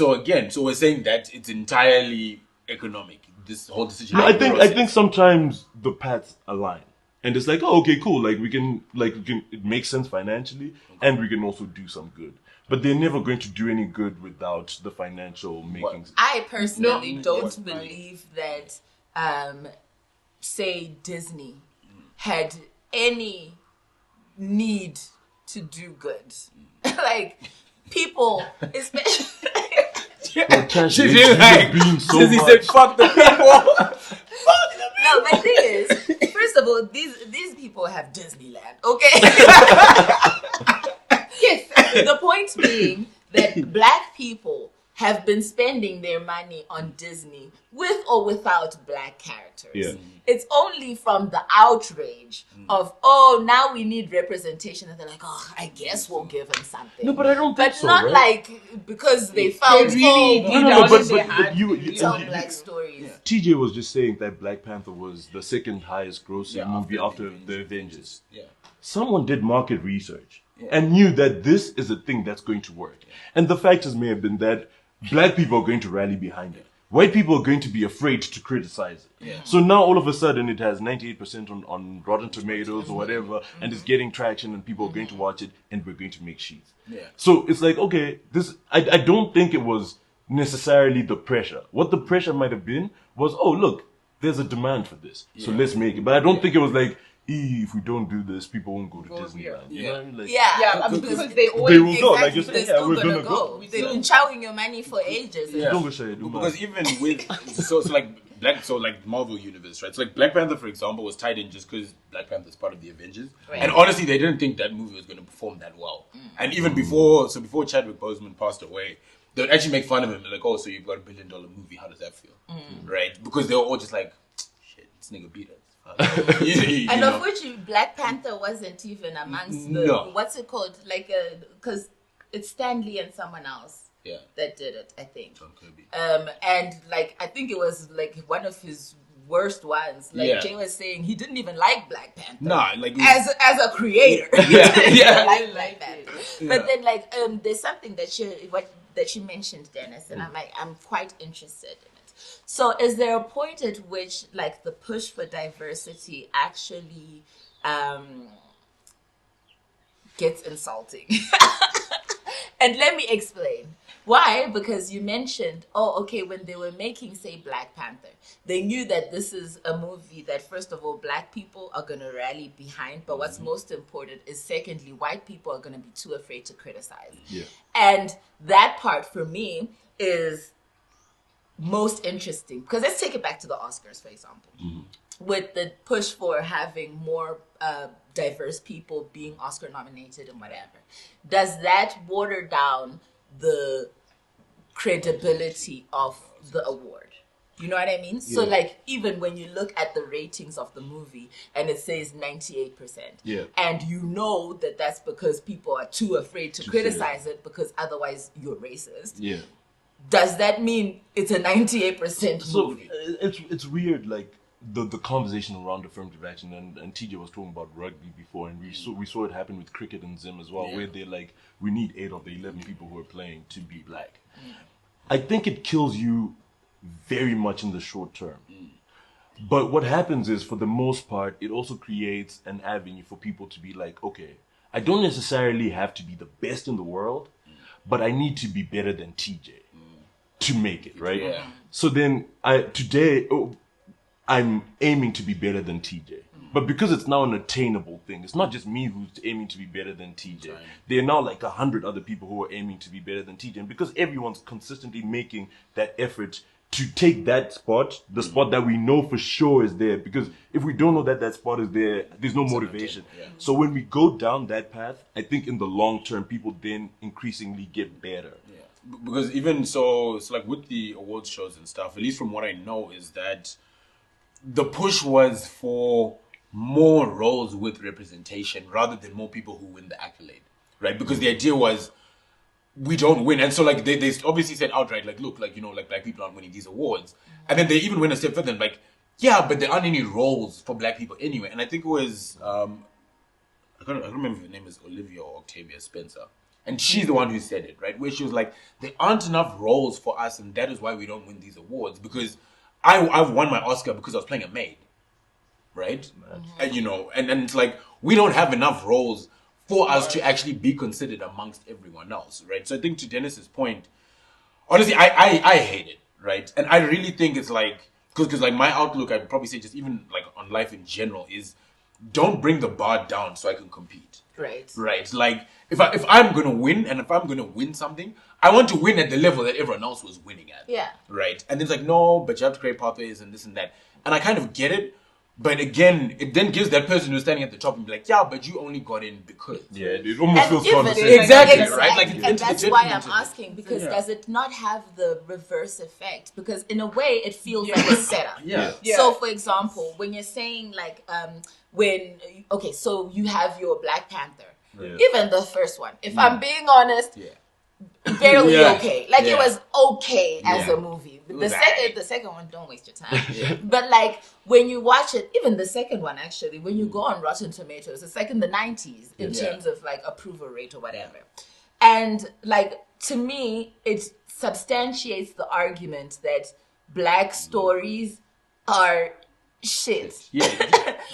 we're saying that it's entirely economic. This whole decision. No, I think sometimes the paths align. And it's like, oh, okay, cool. It makes sense financially, and we can also do some good. But they're never going to do any good without the financial makings. I personally don't believe that, say, Disney had any need to do good. Like, people, especially... She did like, being so he much. said, fuck the people. No, my thing is, first of all, these people have Disneyland, okay? Yes. The point being that black people have been spending their money on Disney with or without black characters. Yeah. It's only from the outrage of, oh, now we need representation, and they're like, oh, I guess we'll give them something. No, but I don't think But so, not right? like because they found but you tell black stories. Yeah. TJ was just saying that Black Panther was the second highest grossing movie after the Avengers. Yeah. Someone did market research and knew that this is a thing that's going to work. And the factors may have been that black people are going to rally behind it. White people are going to be afraid to criticize it. Yeah. So now all of a sudden it has 98% on Rotten Tomatoes or whatever, and it's getting traction and people are going to watch it, and we're going to make sheets. Yeah. So it's like, okay, I don't think it was necessarily the pressure. What the pressure might have been was, oh, look, there's a demand for this, so let's make it. But I don't think it was like, if we don't do this, people won't go to Disneyland. You know what I mean? Like, because they will go. Like Exactly, you're they're saying, still we're gonna gonna go. They've been chowing your money for ages. Don't go say it. Because even with like Marvel Universe, right? So like Black Panther, for example, was tied in just because Black Panther is part of the Avengers, and honestly, they didn't think that movie was going to perform that well. And even before Chadwick Boseman passed away, they would actually make fun of him, like, oh, so you've got $1 billion movie, how does that feel, right? Because they were all just like, shit, this nigga beat us. And of which Black Panther wasn't even amongst the what's it called? Like, because it's Stan Lee and someone else that did it, I think. John Kirby. And like I think it was like one of his worst ones. Like Jay was saying, he didn't even like Black Panther. Nah, like as a creator, he didn't even like Black Panther. But then like there's something that you mentioned, Dennis, and I'm quite interested in. So is there a point at which like the push for diversity actually gets insulting? And let me explain. Why? Because you mentioned, when they were making, say, Black Panther, they knew that this is a movie that, first of all, black people are going to rally behind. But what's most important is, secondly, white people are going to be too afraid to criticize. Yeah. And that part, for me, is most interesting. Because let's take it back to the Oscars, for example. With the push for having more diverse people being Oscar nominated and whatever. Does that water down the credibility of the award? You know what I mean? So like even when you look at the ratings of the movie and it says 98%, and you know that that's because people are too afraid to criticize it because otherwise you're racist. Yeah. Does that mean it's a 98% movie? So it's weird, like the conversation around affirmative action, and TJ was talking about rugby before, and we saw it happen with cricket and Zim as well, where they're like, we need 8 of the 11 people who are playing to be black. I think it kills you very much in the short term. But what happens is, for the most part, it also creates an avenue for people to be like, okay, I don't necessarily have to be the best in the world, but I need to be better than TJ to make it, right? Yeah. So then I'm aiming to be better than TJ. But because it's now an attainable thing, it's not just me who's aiming to be better than TJ. There are now like 100 other people who are aiming to be better than TJ. And because everyone's consistently making that effort to take that spot, the spot that we know for sure is there. Because if we don't know that spot is there, there's no motivation. So when we go down that path, I think in the long term, people then increasingly get better. Yeah. Because even so, it's like with the awards shows and stuff, at least from what I know, is that the push was for more roles with representation rather than more people who win the accolade, right? Because the idea was, we don't win. And so like they obviously said outright, like, look, like, you know, like black people aren't winning these awards. And then they even went a step further and like, yeah, but there aren't any roles for black people anyway. And I think it was, I don't remember if her name is Olivia or Octavia Spencer. And she's the one who said it, right? Where she was like, there aren't enough roles for us, and that is why we don't win these awards. Because I've won my Oscar because I was playing a maid, right? And you know, and it's like, we don't have enough roles for us to actually be considered amongst everyone else, right? So I think to Dennis's point, honestly, I hate it, right? And I really think it's like, because like my outlook, I'd probably say just even like on life in general is, don't bring the bar down so I can compete. Right. Like if I'm gonna win, and if I'm gonna win something, I want to win at the level that everyone else was winning at. Yeah. Right. And it's like, no, but you have to create pathways and this and that. And I kind of get it. But again, it then gives that person who's standing at the top and be like, yeah, but you only got in because. Yeah, it almost feels condescending. Exactly, right? Like, and that's why I'm asking, because does it not have the reverse effect? Because in a way, it feels like a setup. So, for example, when you're saying like, so you have your Black Panther, even the first one, if I'm being honest, barely okay. Like it was okay as a movie. The second one, don't waste your time. But like when you watch it, even the second one actually, when you go on Rotten Tomatoes, it's like in the 90s in terms of like approval rate or whatever. And like to me, it substantiates the argument that black stories are shit.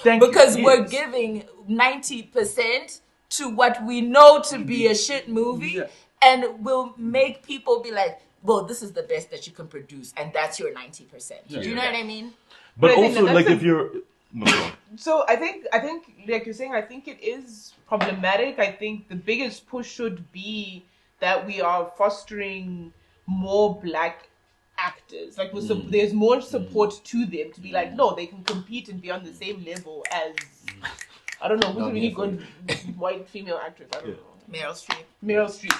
Because we're giving 90% to what we know to be a shit movie. And will make people be like, well, this is the best that you can produce, and that's your 90%. Do you know what I mean? But also, like, if you're... So I think, like you're saying, I think it is problematic. I think the biggest push should be that we are fostering more black actors. Like, there's more support to them to be like, no, they can compete and be on the same level as... I don't know, who's a really good white female actress? I don't know. Meryl Streep.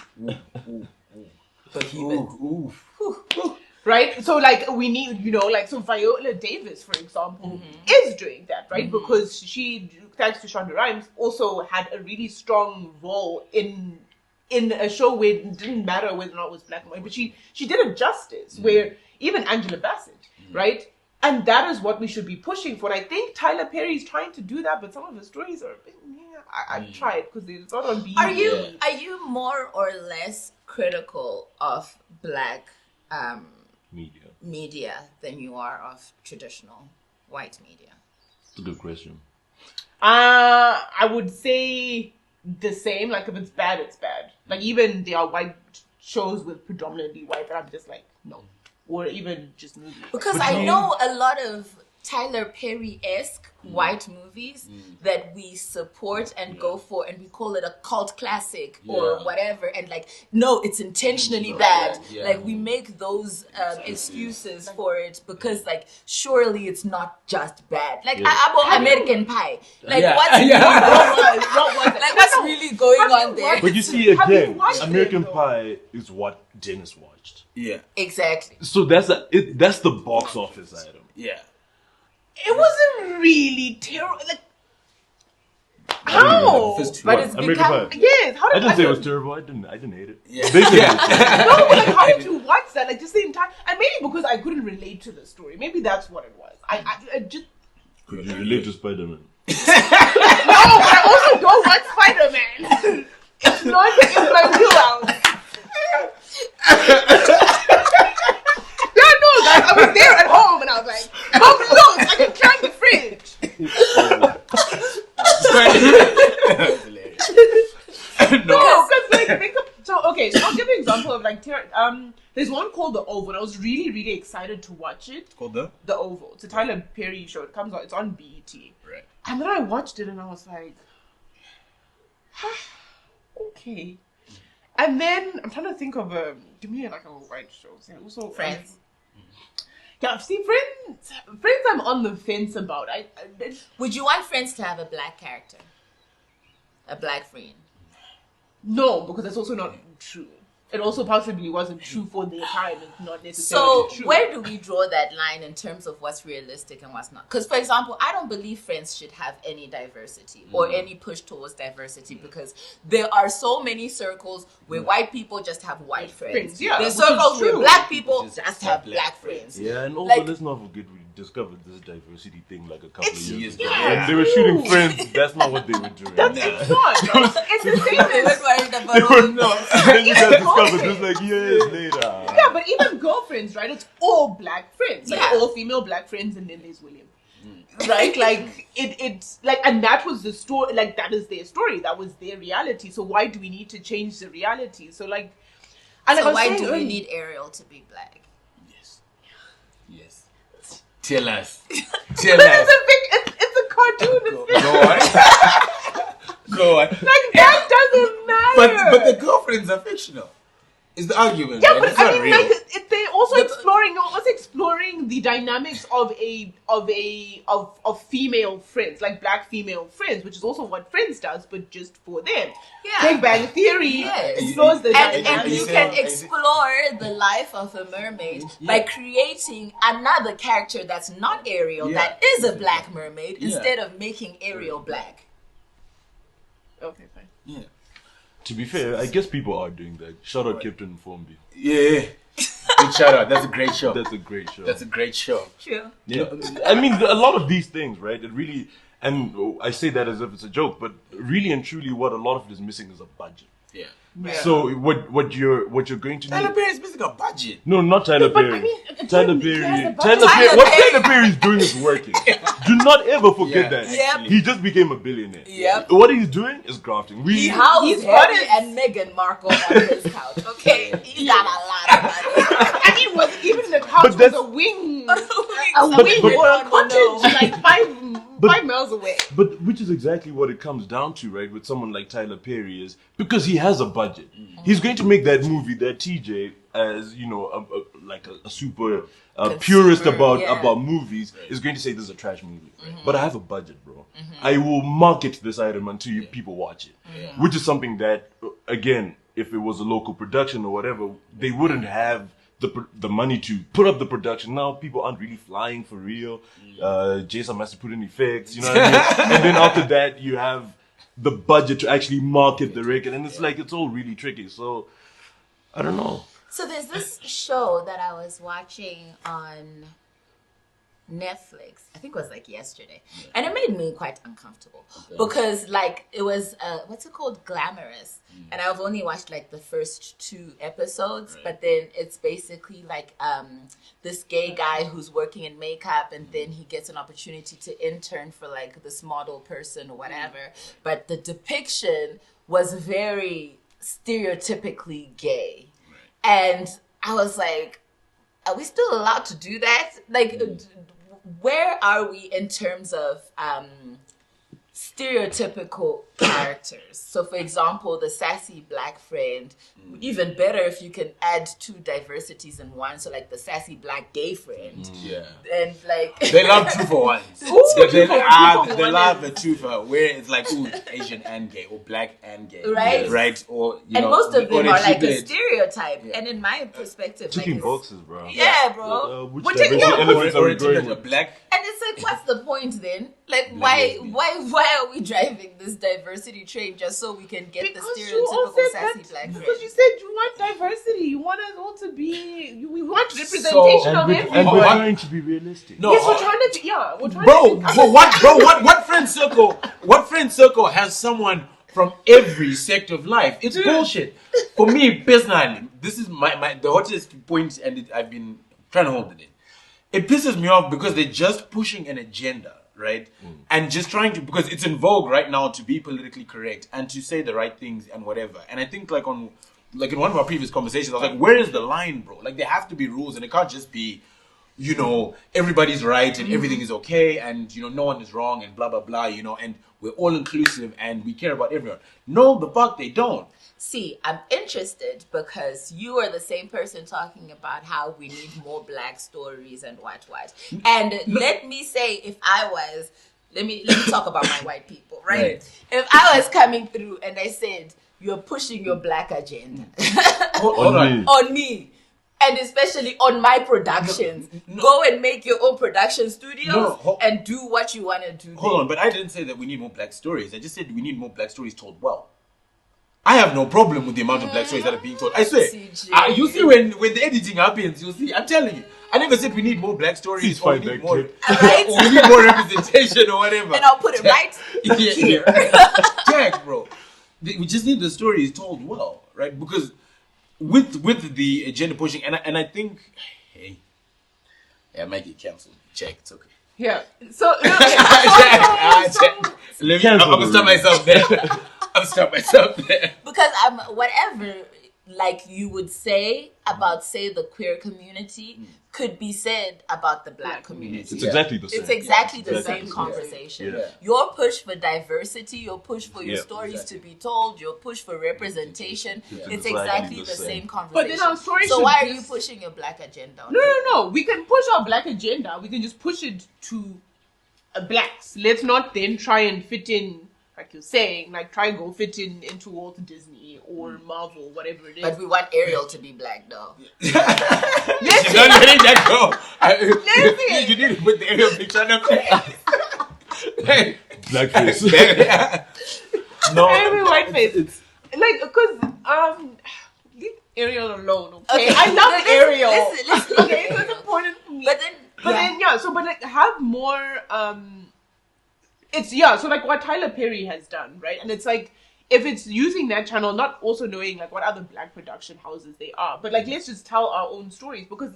Right? So, like, we need, you know, like, so Viola Davis, for example, is doing that, right? Because she, thanks to Shonda Rhimes, also had a really strong role in a show where it didn't matter whether or not it was black and white, but she did it justice, where even Angela Bassett, right? And that is what we should be pushing for. And I think Tyler Perry is trying to do that, but some of his stories are a bit, I tried because it's not on BET. Are you more or less critical of black media than you are of traditional white media? That's a good question. I would say the same. Like if it's bad, it's bad. Like even there are white shows with predominantly white that I'm just like, no. Or even just movies. Because I know a lot of Tyler Perry-esque white movies that we support and go for, and we call it a cult classic or whatever, and like, no, it's intentionally bad. Like, we make those excuses for it because, like, surely it's not just bad. Like, American Pie. Like, what's really going on there? But you see, again, American Pie is what Dennis watched. Yeah. Exactly. So that's the box office item. Yeah. It wasn't really terrible. Like, how? But it's American become... Pie. Yes. How I did didn't say it was terrible. I didn't hate it. Yeah. They said it was terrible. No, but like, how did you watch that? Like, just the entire... And maybe because I couldn't relate to the story. Maybe that's what it was. I just... Could you relate to Spider-Man? No, but I also don't watch Spider-Man. It's not in my wheelhouse. Yeah, no, guys, I was there at home and I was like, Mom, look, I can climb the fridge. No, because like, so I'll give you an example of like, there's one called The Oval. I was really, really excited to watch it. Called The Oval. It's a Tyler Perry show. It comes out. It's on BET. Right. And then I watched it and I was like, okay. And then I'm trying to think of give me like a white show. Also Friends. Yeah, see, Friends. I'm on the fence about. Would you want Friends to have a black character, a black friend? No, because that's also not true. It also possibly wasn't true for their time. It's not necessarily true. So where do we draw that line in terms of what's realistic and what's not? Because, for example, I don't believe Friends should have any diversity or any push towards diversity because there are so many circles where white people just have white friends. Yeah, there's circles where black people just have black friends. Yeah, and also Like, let's not forget we discovered this diversity thing like a couple of years ago. yeah. When they were shooting Friends, that's not what they were doing. It's not. It's the same They as... were worried about They were all- not. Then you guys discovered this like years later. Yeah, but even Girlfriends, right? It's all black friends. Like, all female black friends, and then there's William. Right? Like, it's like, and that was the story, like, that is their story. That was their reality. So why do we need to change the reality? So, like, and So I was why saying do we earlier- need Ariel to be black? Yes. Tell us. It's a cartoon. Go on. Like, that doesn't matter. But the girlfriends are fictional. Is the argument? Yeah, right? but It's not real. like, they're also exploring the dynamics of female friends, like black female friends, which is also what Friends does, but just for them. Yeah. Big Bang Theory explores the And dynamics. you can explore the life of a mermaid by creating another character that's not Ariel, that is a black mermaid, instead of making Ariel black. Okay, fine. Yeah. To be fair, I guess people are doing that. Shout out Captain Formby. Yeah. Good shout out. That's a great show. That's a great show. That's a great show. True. Yeah. I mean, a lot of these things, right? It really, and I say that as if it's a joke, but really and truly, what a lot of it is missing is a budget. Yeah. So what you're going to Tyler need? Perry's missing a budget. No, not Tyler but Perry. I mean, Tyler he has Perry. a budget. What Tyler Perry is doing is working. Do not ever forget that. Yep. He just became a billionaire. Yep. What he's doing is grafting. He housed Harry and Meghan Markle on his couch. Okay, he got a lot of money. I mean, was even the couch was that's- a wing, A a wing but- or a cottage, like 5 miles away. But which is exactly what it comes down to, right? With someone like Tyler Perry is because he has a budget. He's going to make that movie that TJ, as you know, a super purist about movies, is going to say this is a trash movie. But I have a budget, bro. I will market this item until people watch it. Which is something that, again, if it was a local production or whatever, they wouldn't have the money to put up the production. Now people aren't really flying for real. Jason has to put in effects, you know what I mean? And then after that, you have the budget to actually market the record, and it's like it's all really tricky. So I don't know. So there's this show that I was watching on Netflix. I think it was like yesterday, and it made me quite uncomfortable because like it was what's it called, Glamorous, and I've only watched like the first 2 episodes, but then it's basically like this gay guy who's working in makeup, and then he gets an opportunity to intern for like this model person or whatever, but the depiction was very stereotypically gay, and I was like, are we still allowed to do that? Like, where are we in terms of stereotypical characters? So, for example, the sassy black friend. Even better if you can add 2 diversities in one. So, like the sassy black gay friend. Yeah. And like they love 2 for 1. They love a 2 for where it's like Asian and gay or black and gay. Right. Right. Or and most of them are like a stereotype. Yeah. And in my perspective, ticking boxes, bro. Yeah, bro. Which elements are we going with? Black. And it's like, what's the point then? Like, why are we driving this diversity train just so we can get because the stereotypical sassy black friend? Because you said you want diversity. You want us all to be. We want representation of everyone. And we're trying to be realistic. No, yes, we're trying to. Yeah, we're trying to. What friend circle? What friend circle has someone from every sector of life? It's bullshit. For me personally, this is my the hottest point, and I've been trying to hold it in. It pisses me off because they're just pushing an agenda, right? And just trying to, because it's in vogue right now to be politically correct and to say the right things and whatever. And I think like in one of our previous conversations, I was like, where is the line, bro? Like there have to be rules, and it can't just be, everybody's right and everything is okay and, no one is wrong and blah, blah, blah, and we're all inclusive and we care about everyone. No, the fuck they don't. See, I'm interested because you are the same person talking about how we need more black stories and what. And let me say, let me talk about my white people, right? If I was coming through and I said, you're pushing your black agenda on me, and especially on my productions, go and make your own production studios and do what you want to do. Hold on, but I didn't say that we need more black stories. I just said we need more black stories told well. I have no problem with the amount of black stories that are being told. I swear. You see when the editing happens, you'll see. I'm telling you. I never said we need more black stories or we need more, or we need more representation or whatever. And I'll put it right here. Jack, bro. We just need the stories told well, right? Because with the agenda pushing, and I think, I might get cancelled. Check, it's okay. Yeah. So, I'm gonna stop myself there. Because whatever like you would say about, say, the queer community could be said about the black community. It's exactly the same. It's exactly the same conversation. Yeah. Your push for diversity, your push for your stories to be told, your push for representation, it's exactly the same conversation. But then our stories so why are you pushing your black agenda? No. We can push our black agenda. We can just push it to blacks. Let's not then try and fit in, like you're saying, like try and go fit into Walt Disney or Marvel, whatever it is. But we want Ariel to be black, though. You're not letting that go. You need to put the Ariel picture up there. Blackface. No. Every white face. It's like, because, leave Ariel alone, okay? I love Ariel. Listen. Okay, so it's important for me. But then, have more, so like what Tyler Perry has done, right? And it's like, if it's using that channel, not also knowing like what other black production houses they are, but like let's just tell our own stories, because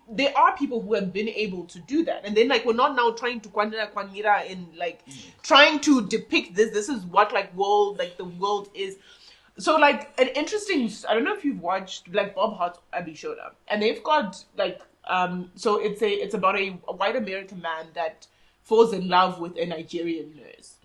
there are people who have been able to do that, and then like we're not now trying to Kwanira and like trying to depict this is what the world is. So like an interesting, I don't know if you've watched like Bob Hart's Abby showed up, and they've got like so it's about a white American man that falls in love with a Nigerian nurse.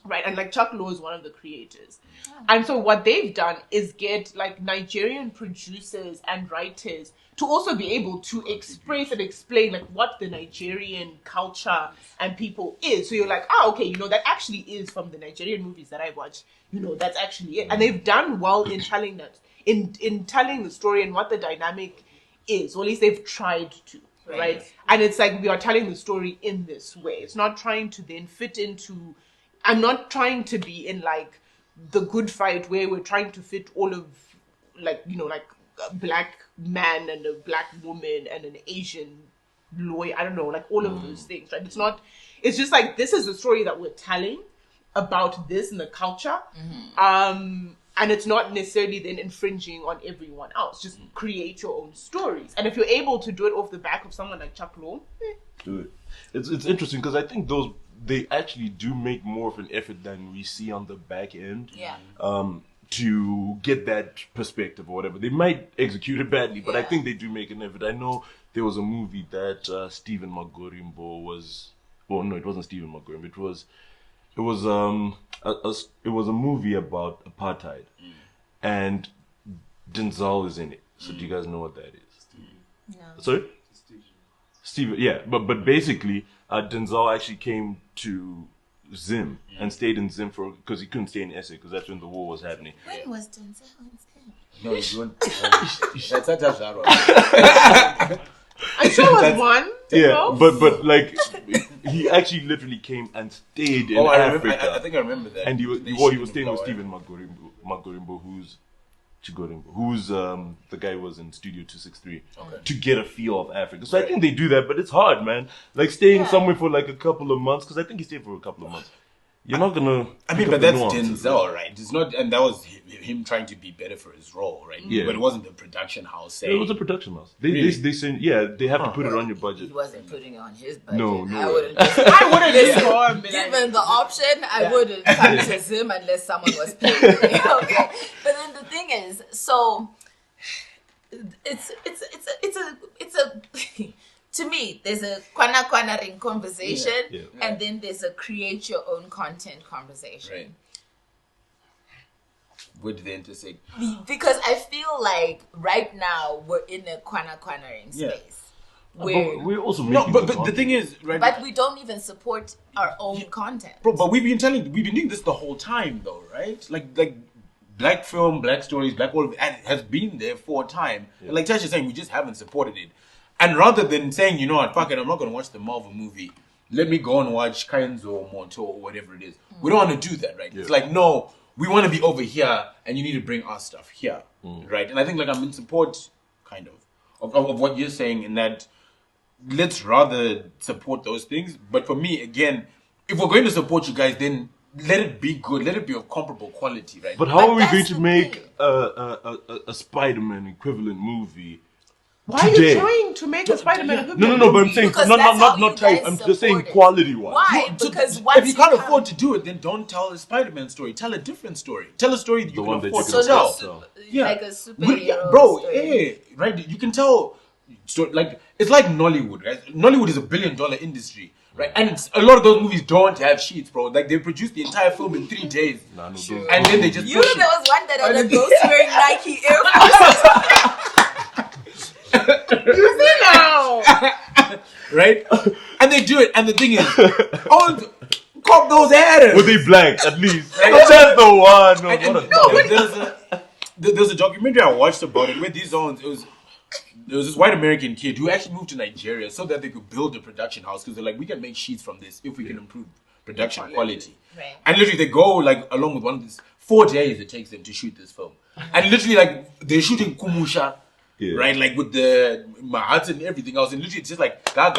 Right, and like Chuck Law is one of the creators. And so what they've done is get like Nigerian producers and writers to also be able to express and explain like what the Nigerian culture and people is. So you're like, okay, that actually is from the Nigerian movies that I watch. That's actually it. And they've done well in telling that, in telling the story and what the dynamic is, or at least they've tried to. Right? And it's like we are telling the story in this way. It's not trying to then fit into, I'm not trying to be in like the Good Fight where we're trying to fit all of like, like a black man and a black woman and an Asian lawyer. I don't know, like all of those things, right? It's just like, this is the story that we're telling about this and the culture. And it's not necessarily then infringing on everyone else. Just create your own stories. And if you're able to do it off the back of someone like Chuck Law, do it. It's interesting because I think they actually do make more of an effort than we see on the back end. Yeah. To get that perspective or whatever. They might execute it badly, but I think they do make an effort. I know there was a movie that Stephen Magorimbo was. Oh no, it wasn't Stephen Magorimbo. It was it was a movie about apartheid, and Denzel is in it. So do you guys know what that is? No. Sorry? Steven, yeah, but basically, Denzel actually came to Zim and stayed in Zim because he couldn't stay in SA because that's when the war was happening. When was Denzel in Zim? No, he's doing. That's Ariel. I'm sure it was one. Yeah, but like he actually literally came and stayed in Africa. I think I remember that. And he was staying with Stephen Magorimbo, who's the guy who was in Studio 263 to get a feel of Africa. So I think they do that, but it's hard, man. Like staying somewhere for like a couple of months, because I think he stayed for a couple of months. You're not gonna. I mean, but that's Denzel, right? It's not, and that was him trying to be better for his role, right? Yeah. But it wasn't the production house saying. It was a production house. They said, they have to put it on your budget. He wasn't putting it on his budget. No. I wouldn't. I wouldn't go and be Given the option, I wouldn't come to Zim unless someone was paying me. Okay, but then the thing is, so it's a to me, there's a kwana ring conversation, and then there's a create your own content conversation. Right. Where do they intersect? Because I feel like right now we're in a kwana ring space. Where we're also making but the thing is, right? But we don't even support our own content. Bro, but we've been doing this the whole time, though, right? Like black film, black stories, black world has been there for a time. And like Tash is saying, we just haven't supported it. And rather than saying, you know what, fuck it, I'm not going to watch the Marvel movie. Let me go and watch Kainzo or Monto or whatever it is. We don't want to do that, right? Yeah. It's like, no, we want to be over here and you need to bring our stuff here, right? And I think like I'm in support, kind of what you're saying in that let's rather support those things. But for me, again, if we're going to support you guys, then let it be good. Let it be of comparable quality, right? But how are we going to make a Spider-Man equivalent movie? Why are you trying to make a Spider-Man? No, but I'm saying not type. I'm just saying quality-wise. Why? Because if you can't afford to do it, then don't tell a Spider-Man story. Tell a different story. Tell a story that you can afford to tell. Like a superhero bro, story. right? You can tell. Like it's like Nollywood, right? Nollywood is a $1 billion industry, right? And a lot of those movies don't have sheets, bro. Like they produce the entire film in 3 days, and then they just there was one that had a ghost wearing Nike Air Force. You see now, right? And they do it, and the thing is, cop those adders. Were they black at least? That's the one. There's a documentary I watched about it where these zones. There was this white American kid who actually moved to Nigeria so that they could build a production house because they're like, we can make sheets from this if we can improve production quality. Right. And literally they go like along with one of these 4 days it takes them to shoot this film. And literally like they're shooting Kumusha, right? Like with the Mahats and everything else. And literally it's just like ga.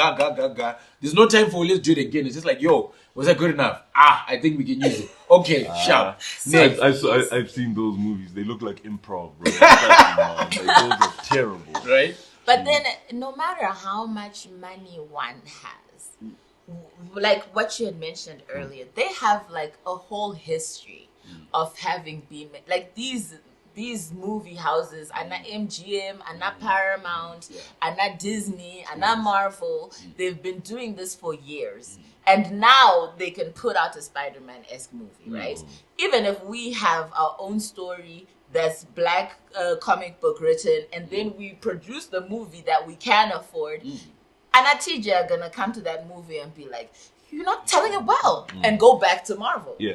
There's no time for let's do it again. It's just like, yo, was that good enough? I think we can use it. Okay, sharp. I've seen those movies. They look like improv, bro. Like, those are terrible. Right? But then no matter how much money one has, like what you had mentioned earlier, they have like a whole history of having been like these movie houses are not MGM, are not Paramount, are not Disney, are not Marvel. They've been doing this for years. And now they can put out a Spider-Man-esque movie, right? Even if we have our own story that's black comic book written, and then we produce the movie that we can afford, and TJ are going to come to that movie and be like, you're not telling it well, and go back to Marvel. Yeah.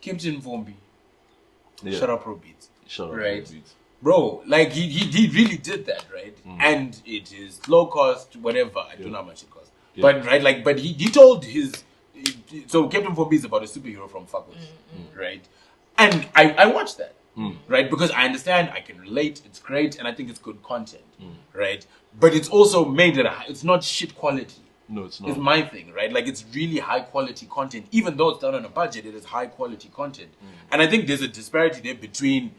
Captain Vombi. Yeah. Shut up, Robeats. Shut up, right? Robeats. Bro, like he really did that, right? And it is low cost, whatever. I don't know how much it costs. Yeah. But right, like, but he told so Captain Vombi is about a superhero from Fuckles, right? And I watched that, right? Because I understand, I can relate, it's great, and I think it's good content, right? But it's also made it's not shit quality. No, it's not. It's my thing, right? Like, it's really high quality content. Even though it's done on a budget, it is high quality content. And I think there's a disparity there between...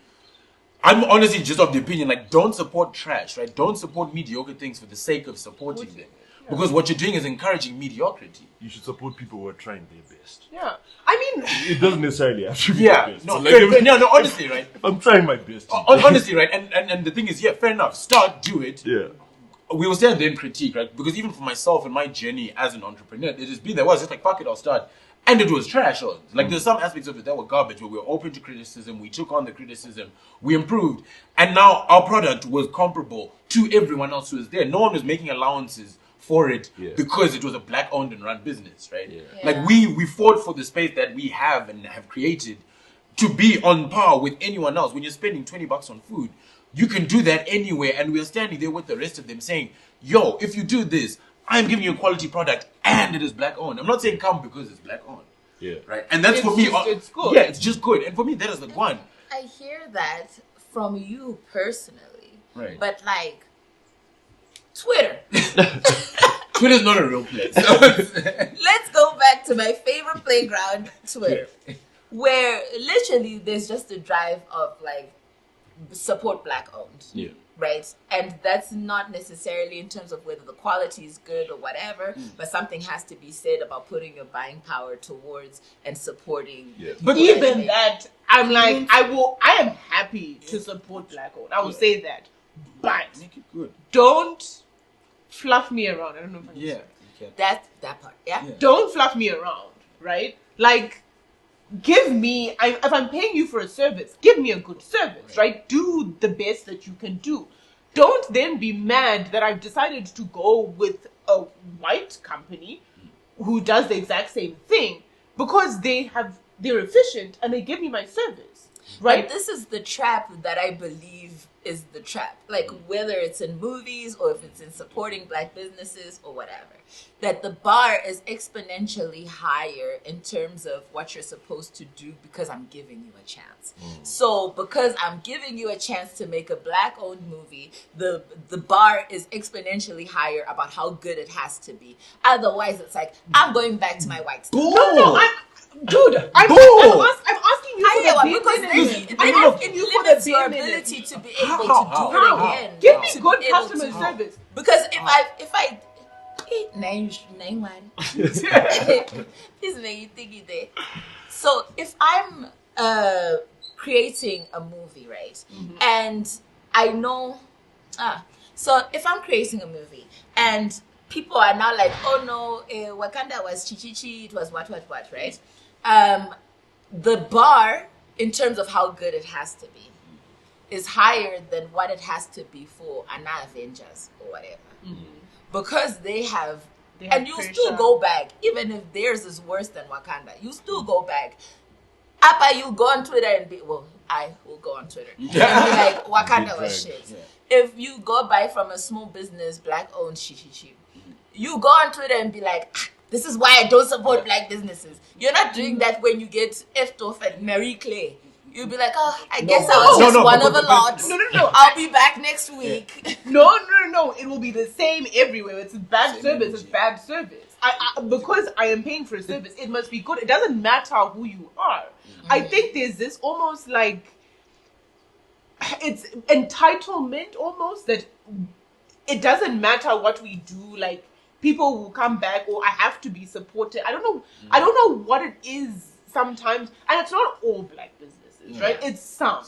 I'm honestly just of the opinion, like, don't support trash, right? Don't support mediocre things for the sake of supporting them. Because what you're doing is encouraging mediocrity. You should support people who are trying their best. Yeah. I mean... It doesn't necessarily have to be their best. No, so no, honestly, right? I'm trying my best. Honestly, right? And the thing is, fair enough. Do it. Yeah. we will stand there and critique, right? Because even for myself and my journey as an entrepreneur, it has been there. Was just like, fuck it, I'll start. And it was trash. Like, there's some aspects of it that were garbage, but we were open to criticism. We took on the criticism. We improved. And now our product was comparable to everyone else who was there. No one was making allowances for it because it was a black-owned and run business, right? Like, we fought for the space that we have and have created to be on par with anyone else. When you're spending $20 on food, you can do that anywhere. And we're standing there with the rest of them saying, yo, if you do this, I'm giving you a quality product and it is black owned. I'm not saying come because it's black owned. Yeah. Right. And that's for me. It's good. Yeah, it's just good. And for me, that is the one. I hear that from you personally. Right. But like Twitter. Twitter's not a real place. Let's go back to my favorite playground, Twitter. Where literally there's just a drive of like support black owned. Yeah. Right? And that's not necessarily in terms of whether the quality is good or whatever, but something has to be said about putting your buying power towards and supporting. Yeah. But even that, I'm like, I am happy to support black owned. I will say that. But make it good. Don't fluff me around. I don't know if I can say it. That part, yeah? Don't fluff me around, right? Like, give me, if I'm paying you for a service, give me a good service, right? Do the best that you can do. Don't then be mad that I've decided to go with a white company who does the exact same thing because they're efficient and they give me my service, right? But this is the trap that I believe is the trap. Like, whether it's in movies or if it's in supporting black businesses or whatever, that the bar is exponentially higher in terms of what you're supposed to do because I'm giving you a chance. So because I'm giving you a chance to make a black-owned movie, the bar is exponentially higher about how good it has to be. Otherwise, it's like, I'm going back to my white stuff. No, I'm asking you for the because minimum. I'm asking you for the your ability to be able to do it again. Give me good customer service. Because if I name one, please make you think you there. So if I'm creating a movie, right, and I know, so if I'm creating a movie and people are now like, oh no, Wakanda was chi-chi-chi, it was what, right? The bar, in terms of how good it has to be, is higher than what it has to be for an Avengers or whatever. Because they have and you still go back, even if theirs is worse than Wakanda, you still go back. Appa, you go on Twitter and I will go on Twitter and be like, Wakanda was shit. If you go buy from a small business, black-owned shit, you go on Twitter and be like, this is why I don't support black businesses. You're not doing that when you get effed off at Marie Claire. You'll be like, oh, I guess I was just one of a lot. No. I'll be back next week. No. It will be the same everywhere. It's bad service. It's bad service. Because I am paying for a service, it must be good. It doesn't matter who you are. I think there's this almost like, it's entitlement almost that it doesn't matter what we do. Like, people will come back or I have to be supported. I don't know what it is sometimes. And it's not all black businesses. Right? It's some.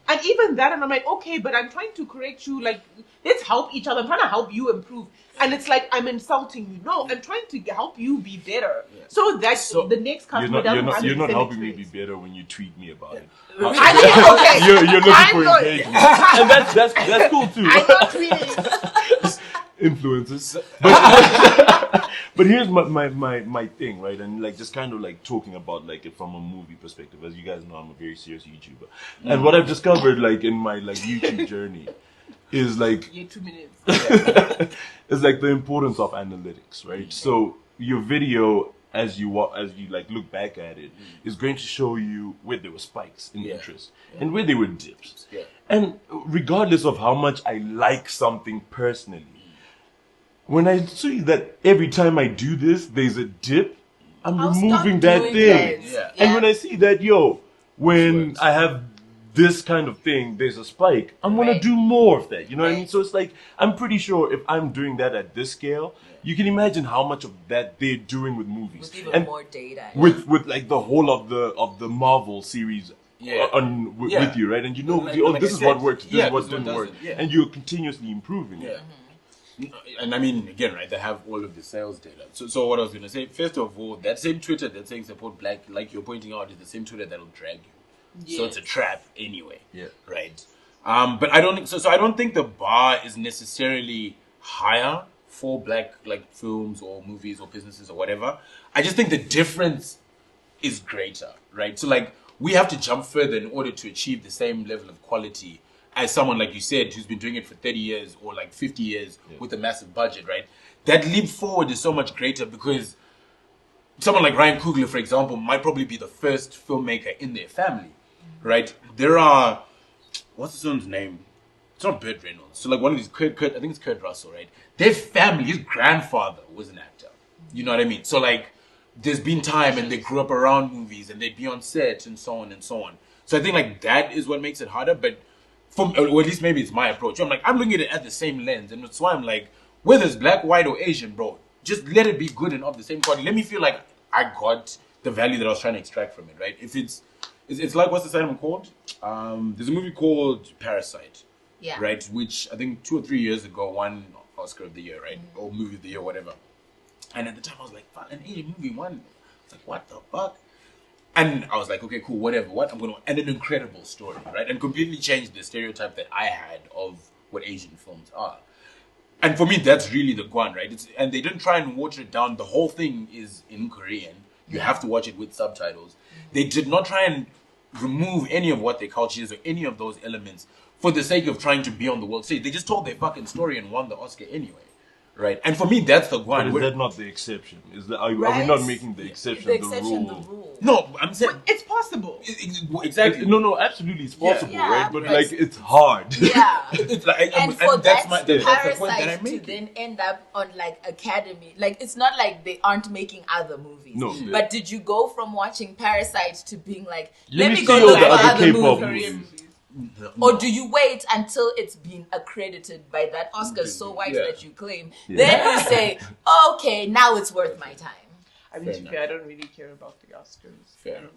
And even that, and I'm like, okay, but I'm trying to correct you. Like, let's help each other. I'm trying to help you improve. And it's like, I'm insulting you. No, I'm trying to help you be better. So that the next customer you're not helping me be better when you tweet me about it. Okay. You're looking for engagement. And that's cool too. I'm not tweeting. Influences. But here's my thing, right? And like just kind of like talking about like it from a movie perspective. As you guys know, I'm a very serious YouTuber. And what I've discovered like in my like YouTube journey is like 2 minutes. it's like the importance of analytics, right? So your video as you like look back at it is going to show you where there were spikes in interest and where there were dips. And regardless of how much I like something personally, when I see that every time I do this, there's a dip, I'm removing that thing. And when I see that, when I have this kind of thing, there's a spike, I'm going to do more of that. You know what I mean? So it's like, I'm pretty sure if I'm doing that at this scale, you can imagine how much of that they're doing with movies. With even more data. With like the whole of the Marvel series with you, right? And you know, this is what works, this is what didn't work. And you're continuously improving it. And I mean, again, right, they have all of the sales data. So what I was going to say, first of all, that same Twitter that's saying support black, like you're pointing out, is the same Twitter that'll drag you. Yes. So it's a trap anyway. Yeah. Right. But I don't, so I don't think the bar is necessarily higher for black, like, films or movies or businesses or whatever. I just think the difference is greater, right? So, like, we have to jump further in order to achieve the same level of quality as someone, like you said, who's been doing it for 30 years or like 50 years with a massive budget, right? That leap forward is so much greater because someone like Ryan Coogler, for example, might probably be the first filmmaker in their family, right? There are, what's his son's name? It's not Burt Reynolds. So like one of these, Kurt, I think it's Kurt Russell, right? Their family, his grandfather was an actor. You know what I mean? So like, there's been time and they grew up around movies and they'd be on set and so on and so on. So I think like that is what makes it harder, but or at least maybe it's my approach. I'm like, I'm looking at it at the same lens, and that's why I'm like, whether it's black, white, or Asian, bro, just let it be good and of the same quality. Let me feel like I got the value that I was trying to extract from it, right? If it's like, what's the film called? There's a movie called Parasite, right? Which I think 2 or 3 years ago won Oscar of the Year, right? Or Movie of the Year, whatever. And at the time I was like, fuck, an Asian movie won. I was like, what the fuck? And I was like, okay, cool, whatever. And an incredible story, right? And completely changed the stereotype that I had of what Asian films are. And for me, that's really the guan, right? And they didn't try and water it down. The whole thing is in Korean. You have to watch it with subtitles. They did not try and remove any of what their culture is or any of those elements for the sake of trying to be on the world stage. They just told their fucking story and won the Oscar anyway. Right, and for me, that's the guan. But is that not the exception? Are we not making the exception the rule? No, I'm saying but it's possible. Exactly. No, absolutely, it's possible, Yeah, right? But like, it's hard. Yeah, it's like, and for that's that the point that I Parasite to make. then end up on like Academy, like it's not like they aren't making other movies. No, but did you go from watching Parasite to being like, Let let me me go see all look the for other other K-pop movies? movies. No. Or do you wait until it's been accredited by that Oscar so white that you claim? Yeah. Then you say, okay, now it's worth my time. I mean, to be fair, I don't really care about the Oscars. Fair.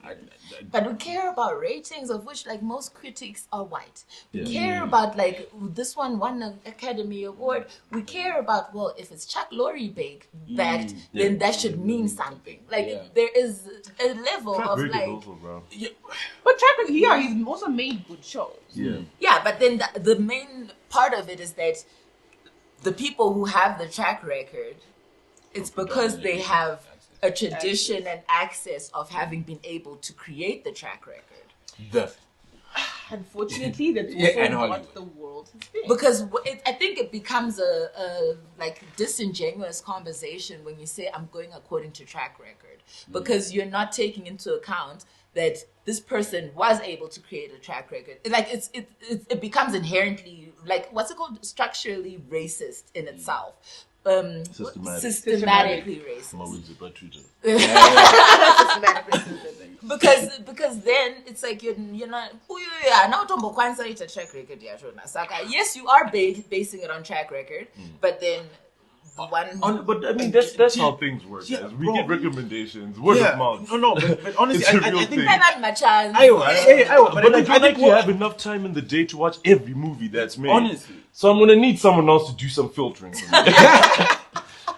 But we care about ratings, of which like most critics are white. We Yeah. care about like this one won an Academy Award. We care about, well, if it's Chuck Lorre backed, then that should mean something. Like there is a level of like bro. But track record, he's also made good shows. yeah, but then the main part of it is that the people who have the track record, it's because they have a tradition and access of having been able to create the track record. Unfortunately, that's and also Hollywood. what the world has been. Because I think it becomes a like disingenuous conversation when you say I'm going according to track record, because you're not taking into account that this person was able to create a track record. Like it becomes inherently, like, what's it called, structurally racist in itself. Systematically racist. Because then it's like you're not. Track record. Yes, you are basing it on track record, but then but I mean that's how things work. Guys. We get recommendations, word of mouth. No, but honestly, It's a I real think thing. but I think you have enough time in the day to watch every movie that's made. Honestly. So I'm gonna need someone else to do some filtering for me.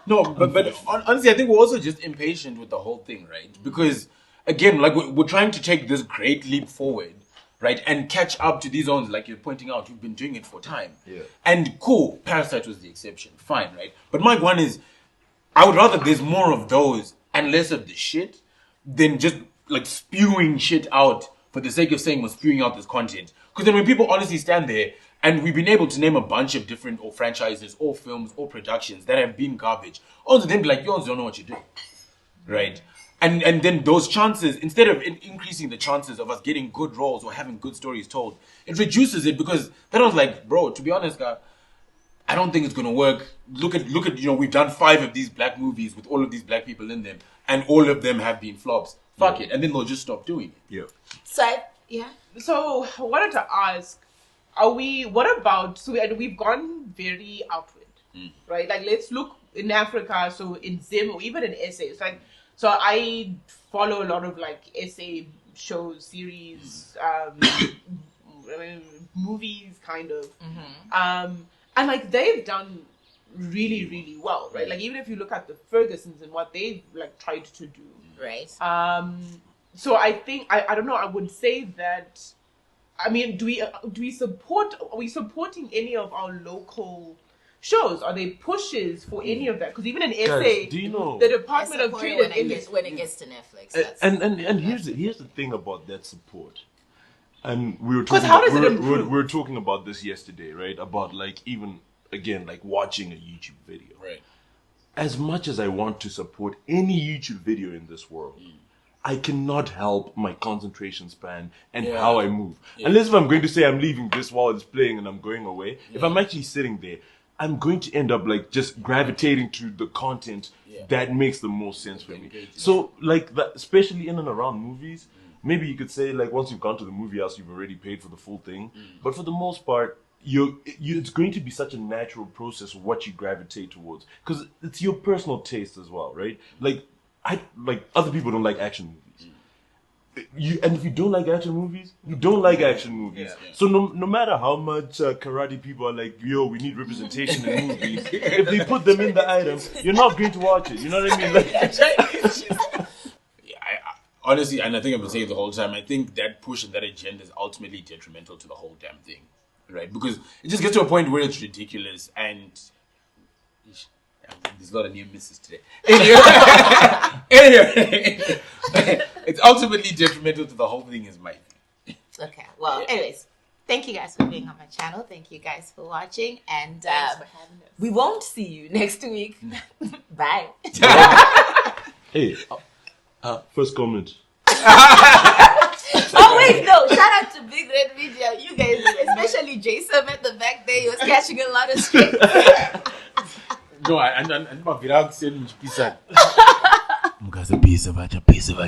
No, but honestly, I think we're also just impatient with the whole thing, right? Because again, like we're trying to take this great leap forward, right, and catch up to these ones, like you're pointing out, you've been doing it for time. Yeah. And cool, Parasite was the exception, fine, right? But my one is, I would rather there's more of those and less of the shit than just like spewing shit out for the sake of saying we're spewing out this content. Because then when people honestly stand there, and we've been able to name a bunch of different or franchises or films or productions that have been garbage, also then be like, you don't know what you're doing, right? And then those chances, instead of increasing the chances of us getting good roles or having good stories told, it reduces it, because then I was like, bro, to be honest, guy, I don't think it's gonna work. Look at we've done 5 of these black movies with all of these black people in them, and all of them have been flops. Fuck it, and then they'll just stop doing it. Yeah. So I wanted to ask, what about, so we've gone very outward, right? Like, let's look in Africa, so in Zim or even in SA, it's like, so I follow a lot of like SA shows, series, movies, kind of, and like they've done really, really well, right? Like even if you look at the Fergusons and what they've like tried to do, right? So I think I don't know. I would say that. I mean, do we support? Are we supporting any of our local shows? Are they pushes for any of that? Because even an essay, do you know the Department of Trade when it gets to Netflix? And here's the thing about that support. And we were talking. Because how does it improve? We were talking about this yesterday, right? About like even again like watching a YouTube video. Right. As much as I want to support any YouTube video in this world, I cannot help my concentration span and how I move. Unless if I'm going to say I'm leaving this while it's playing and I'm going away. If I'm actually sitting there, I'm going to end up like just gravitating to the content that makes the most sense for me. So like that, especially in and around movies, maybe you could say like once you've gone to the movie house, you've already paid for the full thing. But for the most part, it's going to be such a natural process of what you gravitate towards because it's your personal taste as well, right? Like other people don't like action movies. And if you don't like action movies, you don't like action movies. So no matter how much karate people are like, yo, we need representation in movies, if they put them in the items, you're not going to watch it. You know what I mean? Like, honestly, and I think I've been saying the whole time, I think that push and that agenda is ultimately detrimental to the whole damn thing, right? Because it just gets to a point where it's ridiculous and there's a lot of near misses today. Anyway, it's ultimately detrimental to the whole thing is my thing. Okay, well, anyways, thank you guys for being on my channel. Thank you guys for watching. And thanks for having us. We won't see you next week. Bye. Hey, first comment. Oh wait, no! Shout out to Big Red Media. You guys, especially Jason at the back there, he was catching a lot of straight. No, and my viral saying piece of a piece of